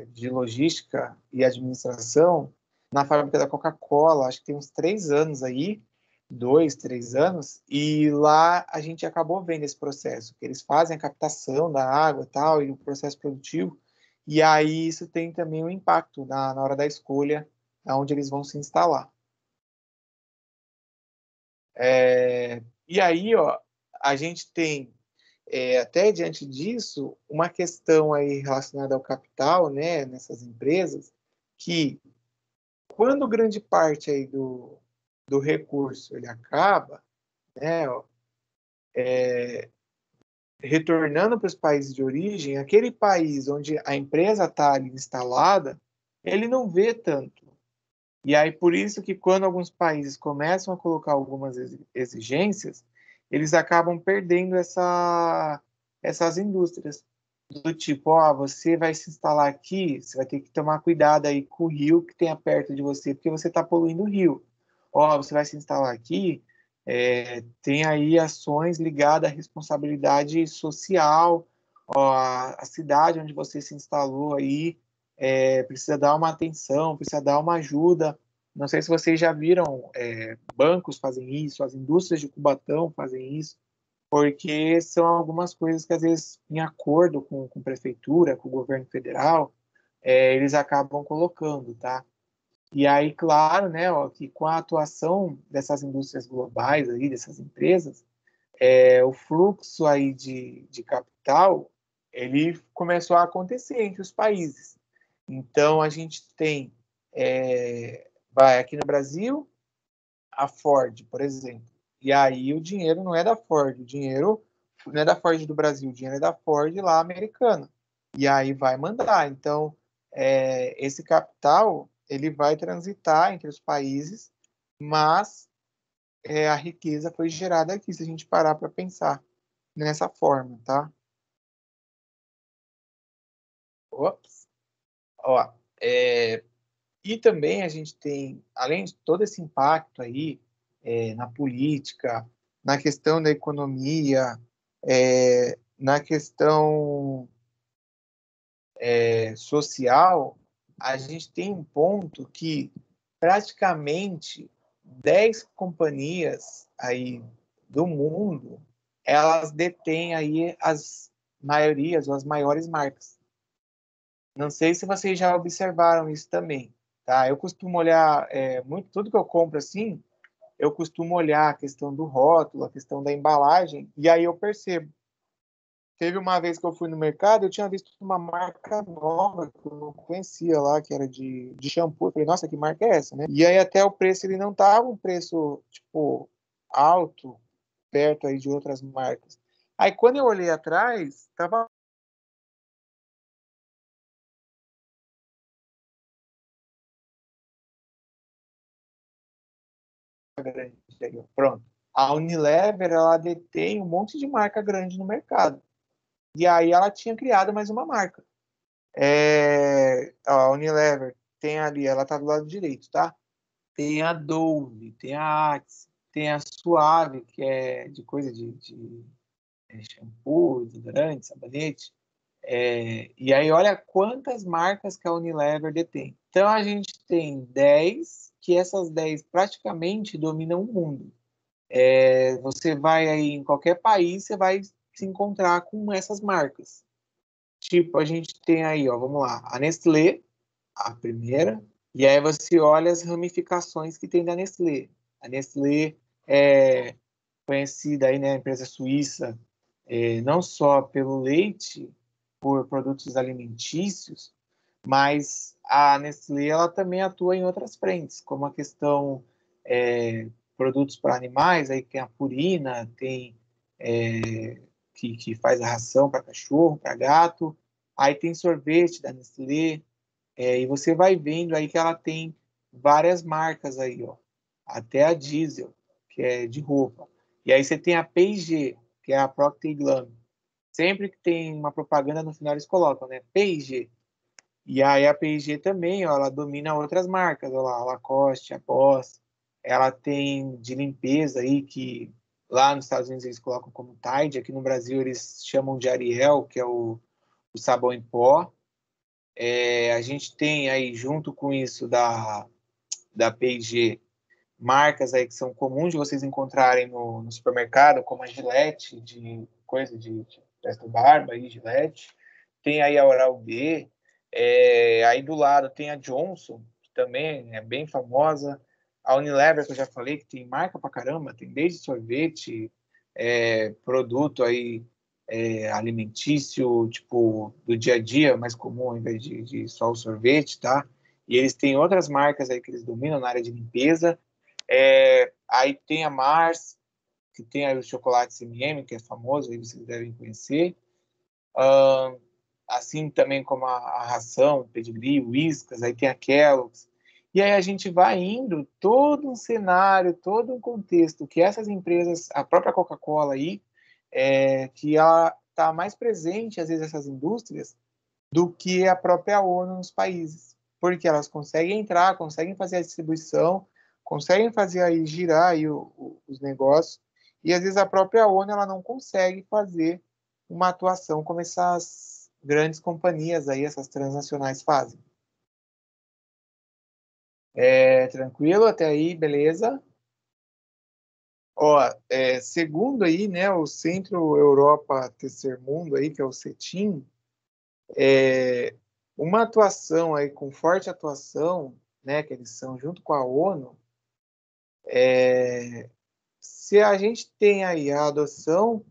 de logística e administração na fábrica da Coca-Cola, acho que tem uns 3 anos aí, 2, 3 anos, e lá a gente acabou vendo esse processo, que eles fazem a captação da água e tal, e o processo produtivo, e aí isso tem também um impacto na hora da escolha, aonde eles vão se instalar. E aí, ó, a gente tem até diante disso, uma questão aí relacionada ao capital, né, nessas empresas, que quando grande parte aí do recurso ele acaba, né, ó, retornando para os países de origem, aquele país onde a empresa está ali instalada, ele não vê tanto. E aí, por isso que quando alguns países começam a colocar algumas exigências, eles acabam perdendo essas indústrias. Do tipo, ó, você vai se instalar aqui, você vai ter que tomar cuidado aí com o rio que tem perto de você, porque você está poluindo o rio. Ó, você vai se instalar aqui, tem aí ações ligadas à responsabilidade social, ó, a cidade onde você se instalou aí, precisa dar uma atenção, precisa dar uma ajuda. Não sei se vocês já viram, bancos fazem isso, as indústrias de Cubatão fazem isso, porque são algumas coisas que, às vezes, em acordo com prefeitura, com o governo federal, eles acabam colocando, tá? E aí, claro, né, ó, que com a atuação dessas indústrias globais aí, dessas empresas, o fluxo aí de capital, ele começou a acontecer entre os países. Então, a gente tem, vai aqui no Brasil, a Ford, por exemplo. E aí o dinheiro não é da Ford, o dinheiro não é da Ford do Brasil, o dinheiro é da Ford lá americana. E aí vai mandar. Então, esse capital, ele vai transitar entre os países, mas a riqueza foi gerada aqui, se a gente parar para pensar nessa forma, tá? Ops. Ó, e também a gente tem, além de todo esse impacto aí na política, na questão da economia, na questão social, a gente tem um ponto que praticamente 10 companhias aí do mundo, elas detêm aí as maiorias ou as maiores marcas. Não sei se vocês já observaram isso também, tá? Eu costumo olhar muito, tudo que eu compro assim, eu costumo olhar a questão do rótulo, a questão da embalagem, e aí eu percebo. Teve uma vez que eu fui no mercado, eu tinha visto uma marca nova que eu não conhecia lá, que era de shampoo. Eu falei, nossa, que marca é essa, né? E aí até o preço, ele não tava um preço, tipo, alto, perto aí de outras marcas. Aí quando eu olhei atrás, tava grande. Pronto. A Unilever, ela detém um monte de marca grande no mercado. E aí ela tinha criado mais uma marca. A Unilever tem ali, ela tá do lado direito, tá? Tem a Dove, tem a Axe, tem a Suave, que é de coisa de shampoo, desodorante, sabonete. E aí, olha quantas marcas que a Unilever detém. Então, a gente tem 10, que essas 10 praticamente dominam o mundo. Você vai aí em qualquer país, você vai se encontrar com essas marcas. Tipo, a gente tem aí, ó, vamos lá, a Nestlé, a primeira, e aí você olha as ramificações que tem da Nestlé. A Nestlé é conhecida aí, né, empresa suíça, não só pelo leite, por produtos alimentícios, mas a Nestlé ela também atua em outras frentes, como a questão produtos para animais, aí tem a Purina, tem que faz a ração para cachorro, para gato, aí tem sorvete da Nestlé, e você vai vendo aí que ela tem várias marcas aí, ó. Até a Diesel, que é de roupa. E aí você tem a P&G, que é a Procter Gamble. Sempre que tem uma propaganda no final eles colocam, né? P&G. E aí a P&G também, ó, ela domina outras marcas, ó lá, a Lacoste, a Boss. Ela tem de limpeza aí que lá nos Estados Unidos eles colocam como Tide, aqui no Brasil eles chamam de Ariel, que é o sabão em pó. A gente tem aí, junto com isso da P&G, marcas aí que são comuns de vocês encontrarem no supermercado, como a Gillette, de coisa de testa barba, aí, Gillette. Tem aí a Oral-B. Aí do lado tem a Johnson, que também é bem famosa. A Unilever, que eu já falei, que tem marca pra caramba, tem desde sorvete, produto aí alimentício, tipo, do dia a dia, mais comum, ao invés de só o sorvete, tá? E eles têm outras marcas aí que eles dominam na área de limpeza. Aí tem a Mars, que tem aí o chocolate M&M, que é famoso, aí vocês devem conhecer. Assim também como a ração, o pedigree, o Whiskas, aí tem a Kellogg's. E aí a gente vai indo todo um cenário, todo um contexto que essas empresas, a própria Coca-Cola aí, que ela está mais presente, às vezes, essas indústrias, do que a própria ONU nos países. Porque elas conseguem entrar, conseguem fazer a distribuição, conseguem fazer aí girar aí os negócios, e às vezes a própria ONU ela não consegue fazer uma atuação como essas grandes companhias aí, essas transnacionais fazem. Tranquilo até aí, beleza? Ó, segundo aí, né, o Centro Europa Terceiro Mundo aí, que é o CETIM, uma atuação aí com forte atuação, né, que eles são junto com a ONU, se a gente tem aí a adoção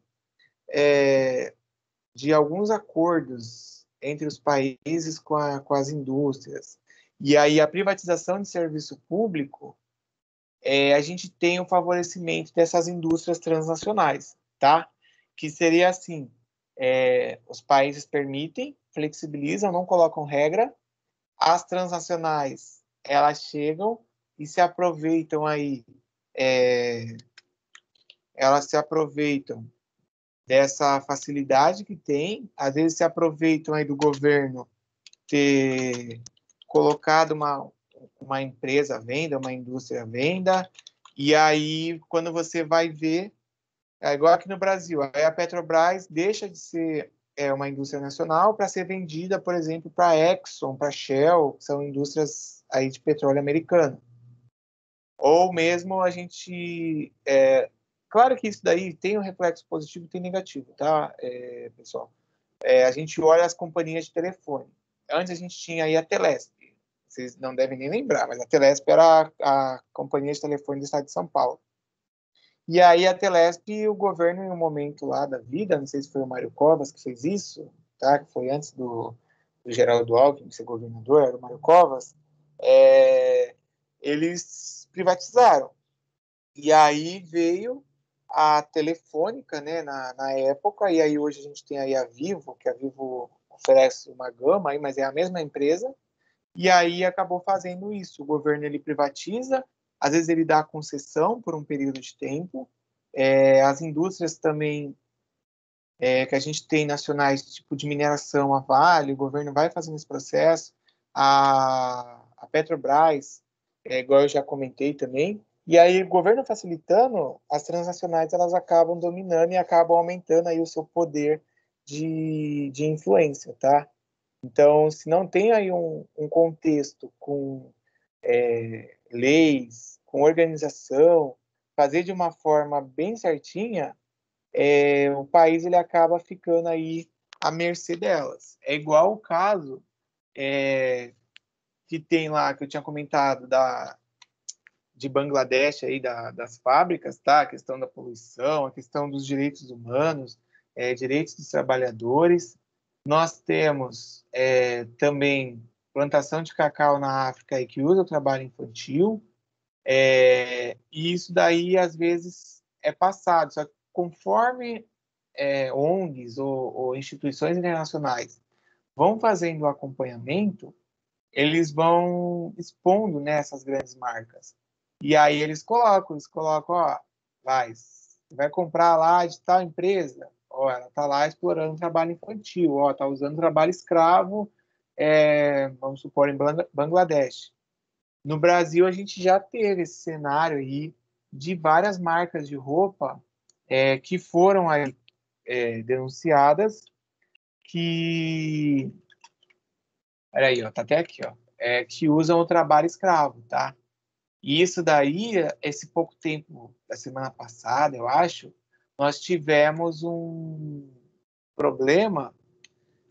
de alguns acordos entre os países com as indústrias, e aí a privatização de serviço público, a gente tem o favorecimento dessas indústrias transnacionais, tá? Que seria assim, os países permitem, flexibilizam, não colocam regra, as transnacionais, elas chegam e se aproveitam aí, é, elas se aproveitam dessa facilidade que tem, às vezes se aproveitam aí do governo ter colocado uma empresa à venda, uma indústria à venda, e aí quando você vai ver, é igual aqui no Brasil, aí a Petrobras deixa de ser uma indústria nacional para ser vendida, por exemplo, para a Exxon, para a Shell, que são indústrias aí de petróleo americano. Ou mesmo a gente... claro que isso daí tem um reflexo positivo e tem negativo, tá, pessoal? A gente olha as companhias de telefone. Antes a gente tinha aí a Telesp. Vocês não devem nem lembrar, mas a Telesp era a companhia de telefone do estado de São Paulo. E aí a Telesp, o governo, em um momento lá da vida, não sei se foi o Mário Covas que fez isso, tá? Que foi antes do Geraldo Alckmin ser governador, era o Mário Covas, eles privatizaram. E aí veio a Telefônica, né, na época, e aí hoje a gente tem aí a Vivo, que a Vivo oferece uma gama, aí, mas é a mesma empresa, e aí acabou fazendo isso. O governo ele privatiza, às vezes ele dá concessão por um período de tempo, as indústrias também que a gente tem nacionais, tipo de mineração, a Vale, o governo vai fazendo esse processo, a Petrobras, igual eu já comentei também, e aí o governo facilitando, as transnacionais elas acabam dominando e acabam aumentando aí o seu poder de influência, tá? Então, se não tem aí um contexto com leis, com organização, fazer de uma forma bem certinha, o país ele acaba ficando aí à mercê delas. É igual o caso que tem lá, que eu tinha comentado, de Bangladesh, aí, das fábricas, tá? A questão da poluição, a questão dos direitos humanos, direitos dos trabalhadores. Nós temos também plantação de cacau na África aí, que usa o trabalho infantil, e isso daí, às vezes, é passado. Só que conforme ONGs ou instituições internacionais vão fazendo o acompanhamento, eles vão expondo, né, essas grandes marcas. E aí eles colocam, ó, você vai comprar lá de tal empresa, ó, ela está lá explorando trabalho infantil, ó, está usando trabalho escravo, vamos supor, em Bangladesh. No Brasil, a gente já teve esse cenário aí de várias marcas de roupa que foram aí, denunciadas que... Peraí, ó, tá até aqui, ó. Que usam o trabalho escravo, tá? E isso daí, esse pouco tempo da semana passada, eu acho, nós tivemos um problema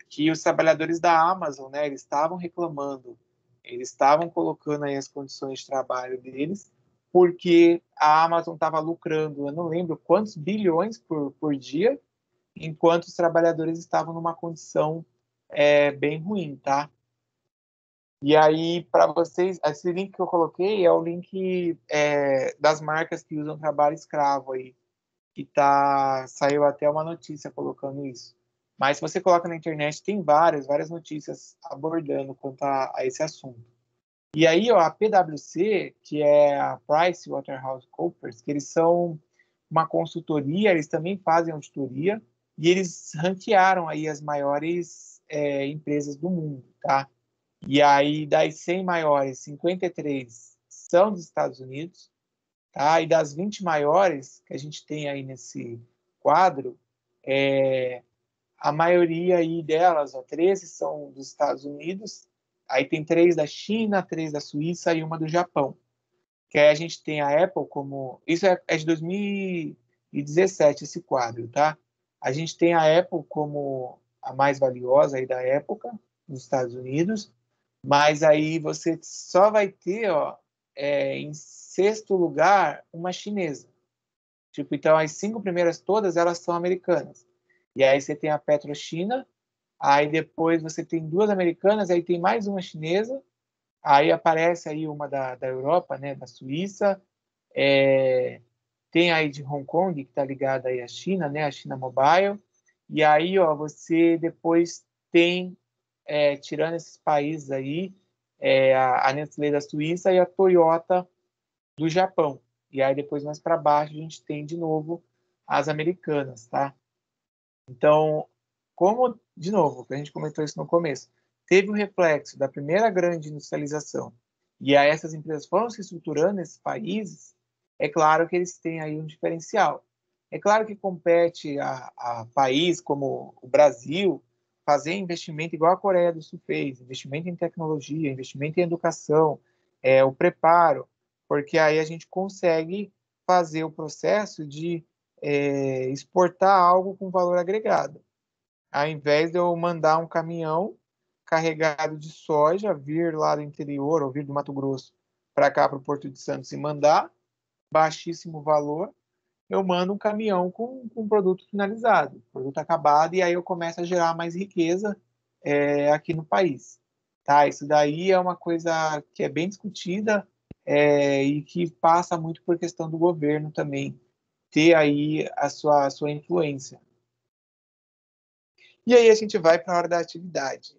que os trabalhadores da Amazon, né, eles estavam reclamando, eles estavam colocando aí as condições de trabalho deles, porque a Amazon estava lucrando, eu não lembro quantos bilhões por dia, enquanto os trabalhadores estavam numa condição bem ruim, tá? E aí, para vocês, esse link que eu coloquei é o link das marcas que usam trabalho escravo aí, que saiu até uma notícia colocando isso. Mas se você coloca na internet, tem várias notícias abordando quanto a esse assunto. E aí, ó, a PwC, que é a PricewaterhouseCoopers, que eles são uma consultoria, eles também fazem auditoria, e eles ranquearam aí as maiores empresas do mundo, tá? E aí, das 100 maiores, 53 são dos Estados Unidos, tá? E das 20 maiores que a gente tem aí nesse quadro, a maioria aí delas, ó, 13 são dos Estados Unidos, Aí tem 3 da China, 3 da Suíça e uma do Japão. Que aí a gente tem a Apple como... Isso é de 2017, esse quadro, tá? A gente tem a Apple como a mais valiosa aí da época, nos Estados Unidos, mas aí você só vai ter, ó, em sexto lugar, uma chinesa. Tipo, então, as 5 primeiras todas, elas são americanas. E aí você tem a PetroChina, aí depois você tem 2 americanas, aí tem mais uma chinesa, aí aparece aí uma da Europa, né, da Suíça, tem aí de Hong Kong, que está ligada aí à China, né, a China Mobile, e aí, ó, você depois tem, tirando esses países aí, a Nestlé da Suíça e a Toyota do Japão. E aí depois mais para baixo a gente tem de novo as americanas, tá? Então, como, de novo, a gente comentou isso no começo, teve um reflexo da primeira grande industrialização e aí essas empresas foram se estruturando nesses países, é claro que eles têm aí um diferencial. É claro que compete a país como o Brasil fazer investimento igual a Coreia do Sul fez, investimento em tecnologia, investimento em educação, o preparo, porque aí a gente consegue fazer o processo de exportar algo com valor agregado. Ao invés de eu mandar um caminhão carregado de soja vir lá do interior ou vir do Mato Grosso para cá, para o Porto de Santos e mandar baixíssimo valor, eu mando um caminhão com produto finalizado, produto acabado, e aí eu começo a gerar mais riqueza aqui no país. Tá? Isso daí é uma coisa que é bem discutida e que passa muito por questão do governo também, ter aí a sua influência. E aí a gente vai para a hora da atividade.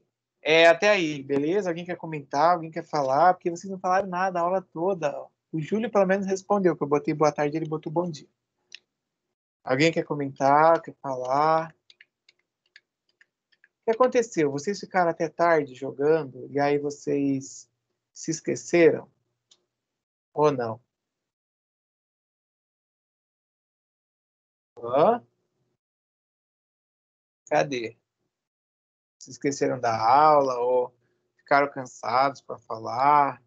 Até aí, beleza? Alguém quer comentar? Alguém quer falar? Porque vocês não falaram nada a aula toda. O Júlio pelo menos respondeu, que eu botei boa tarde, ele botou bom dia. Alguém quer comentar, quer falar? O que aconteceu? Vocês ficaram até tarde jogando e aí vocês se esqueceram? Ou não? Hã? Cadê? Se esqueceram da aula ou ficaram cansados para falar?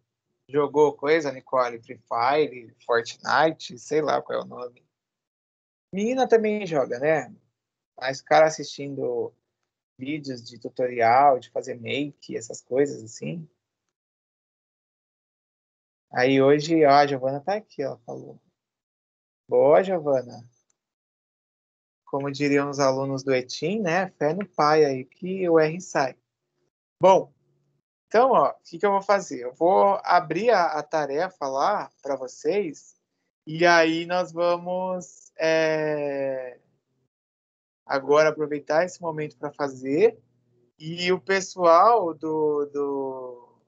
Jogou coisa, Nicole? Free Fire, Fortnite, sei lá qual é o nome. Menina também joga, né? Mas cara assistindo vídeos de tutorial, de fazer make, essas coisas assim. Aí hoje, ó, a Giovana tá aqui, ó, falou. Boa, Giovana. Como diriam os alunos do ETIM, né? Fé no pai aí que o R sai. Bom, então, ó, o que eu vou fazer? Eu vou abrir a tarefa lá para vocês e aí nós vamos agora aproveitar esse momento para fazer. E o pessoal do,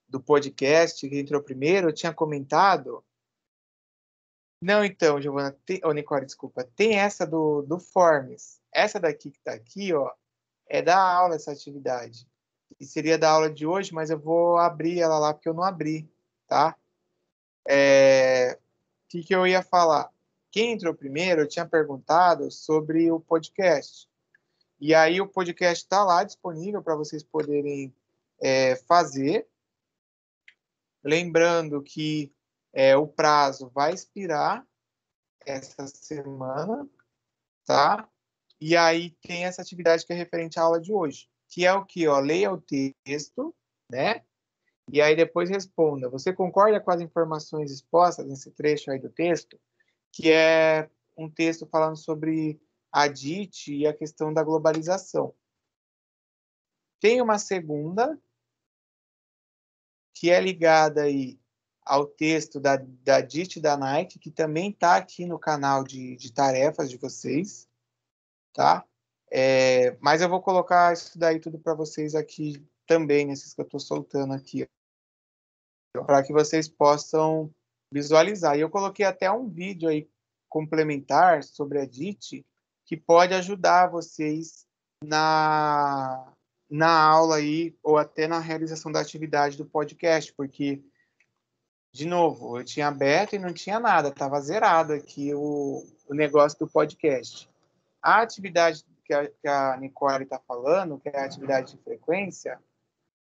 do podcast que entrou primeiro, eu tinha comentado. Não, então, Giovana, Nicole, desculpa. Tem essa do Forms. Essa daqui que está aqui, ó, é da aula, essa atividade. E seria da aula de hoje, mas eu vou abrir ela lá porque eu não abri, tá? O que eu ia falar? Quem entrou primeiro, eu tinha perguntado sobre o podcast. E aí o podcast está lá disponível para vocês poderem fazer. Lembrando que o prazo vai expirar essa semana, tá? E aí tem essa atividade que é referente à aula de hoje, que é o que? Ó, leia o texto, né? E aí depois responda. Você concorda com as informações expostas nesse trecho aí do texto? Que é um texto falando sobre a DIT e a questão da globalização. Tem uma segunda, que é ligada aí ao texto da DIT da Nike, que também está aqui no canal de tarefas de vocês, tá? Mas eu vou colocar isso daí tudo para vocês aqui também, nesses que eu estou soltando aqui, para que vocês possam visualizar. E eu coloquei até um vídeo aí complementar sobre a DIT, que pode ajudar vocês na aula aí, ou até na realização da atividade do podcast, porque, de novo, eu tinha aberto e não tinha nada, estava zerado aqui o negócio do podcast. A atividade que a Nicole está falando, que é a atividade de frequência,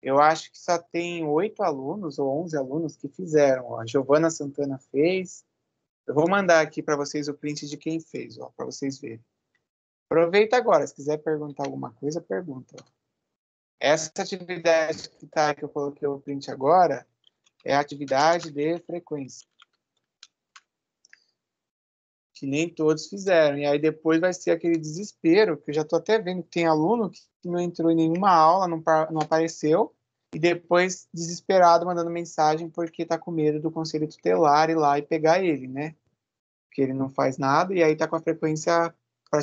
eu acho que só tem 8 alunos ou 11 alunos que fizeram. Ó. A Giovana Santana fez. Eu vou mandar aqui para vocês o print de quem fez, para vocês verem. Aproveita agora, se quiser perguntar alguma coisa, pergunta. Ó. Essa atividade que tá, que eu coloquei o print agora é a atividade de frequência. Que nem todos fizeram. E aí depois vai ser aquele desespero, que eu já estou até vendo que tem aluno que não entrou em nenhuma aula, não apareceu, e depois desesperado mandando mensagem porque está com medo do conselho tutelar ir lá e pegar ele, né? Porque ele não faz nada e aí está com a frequência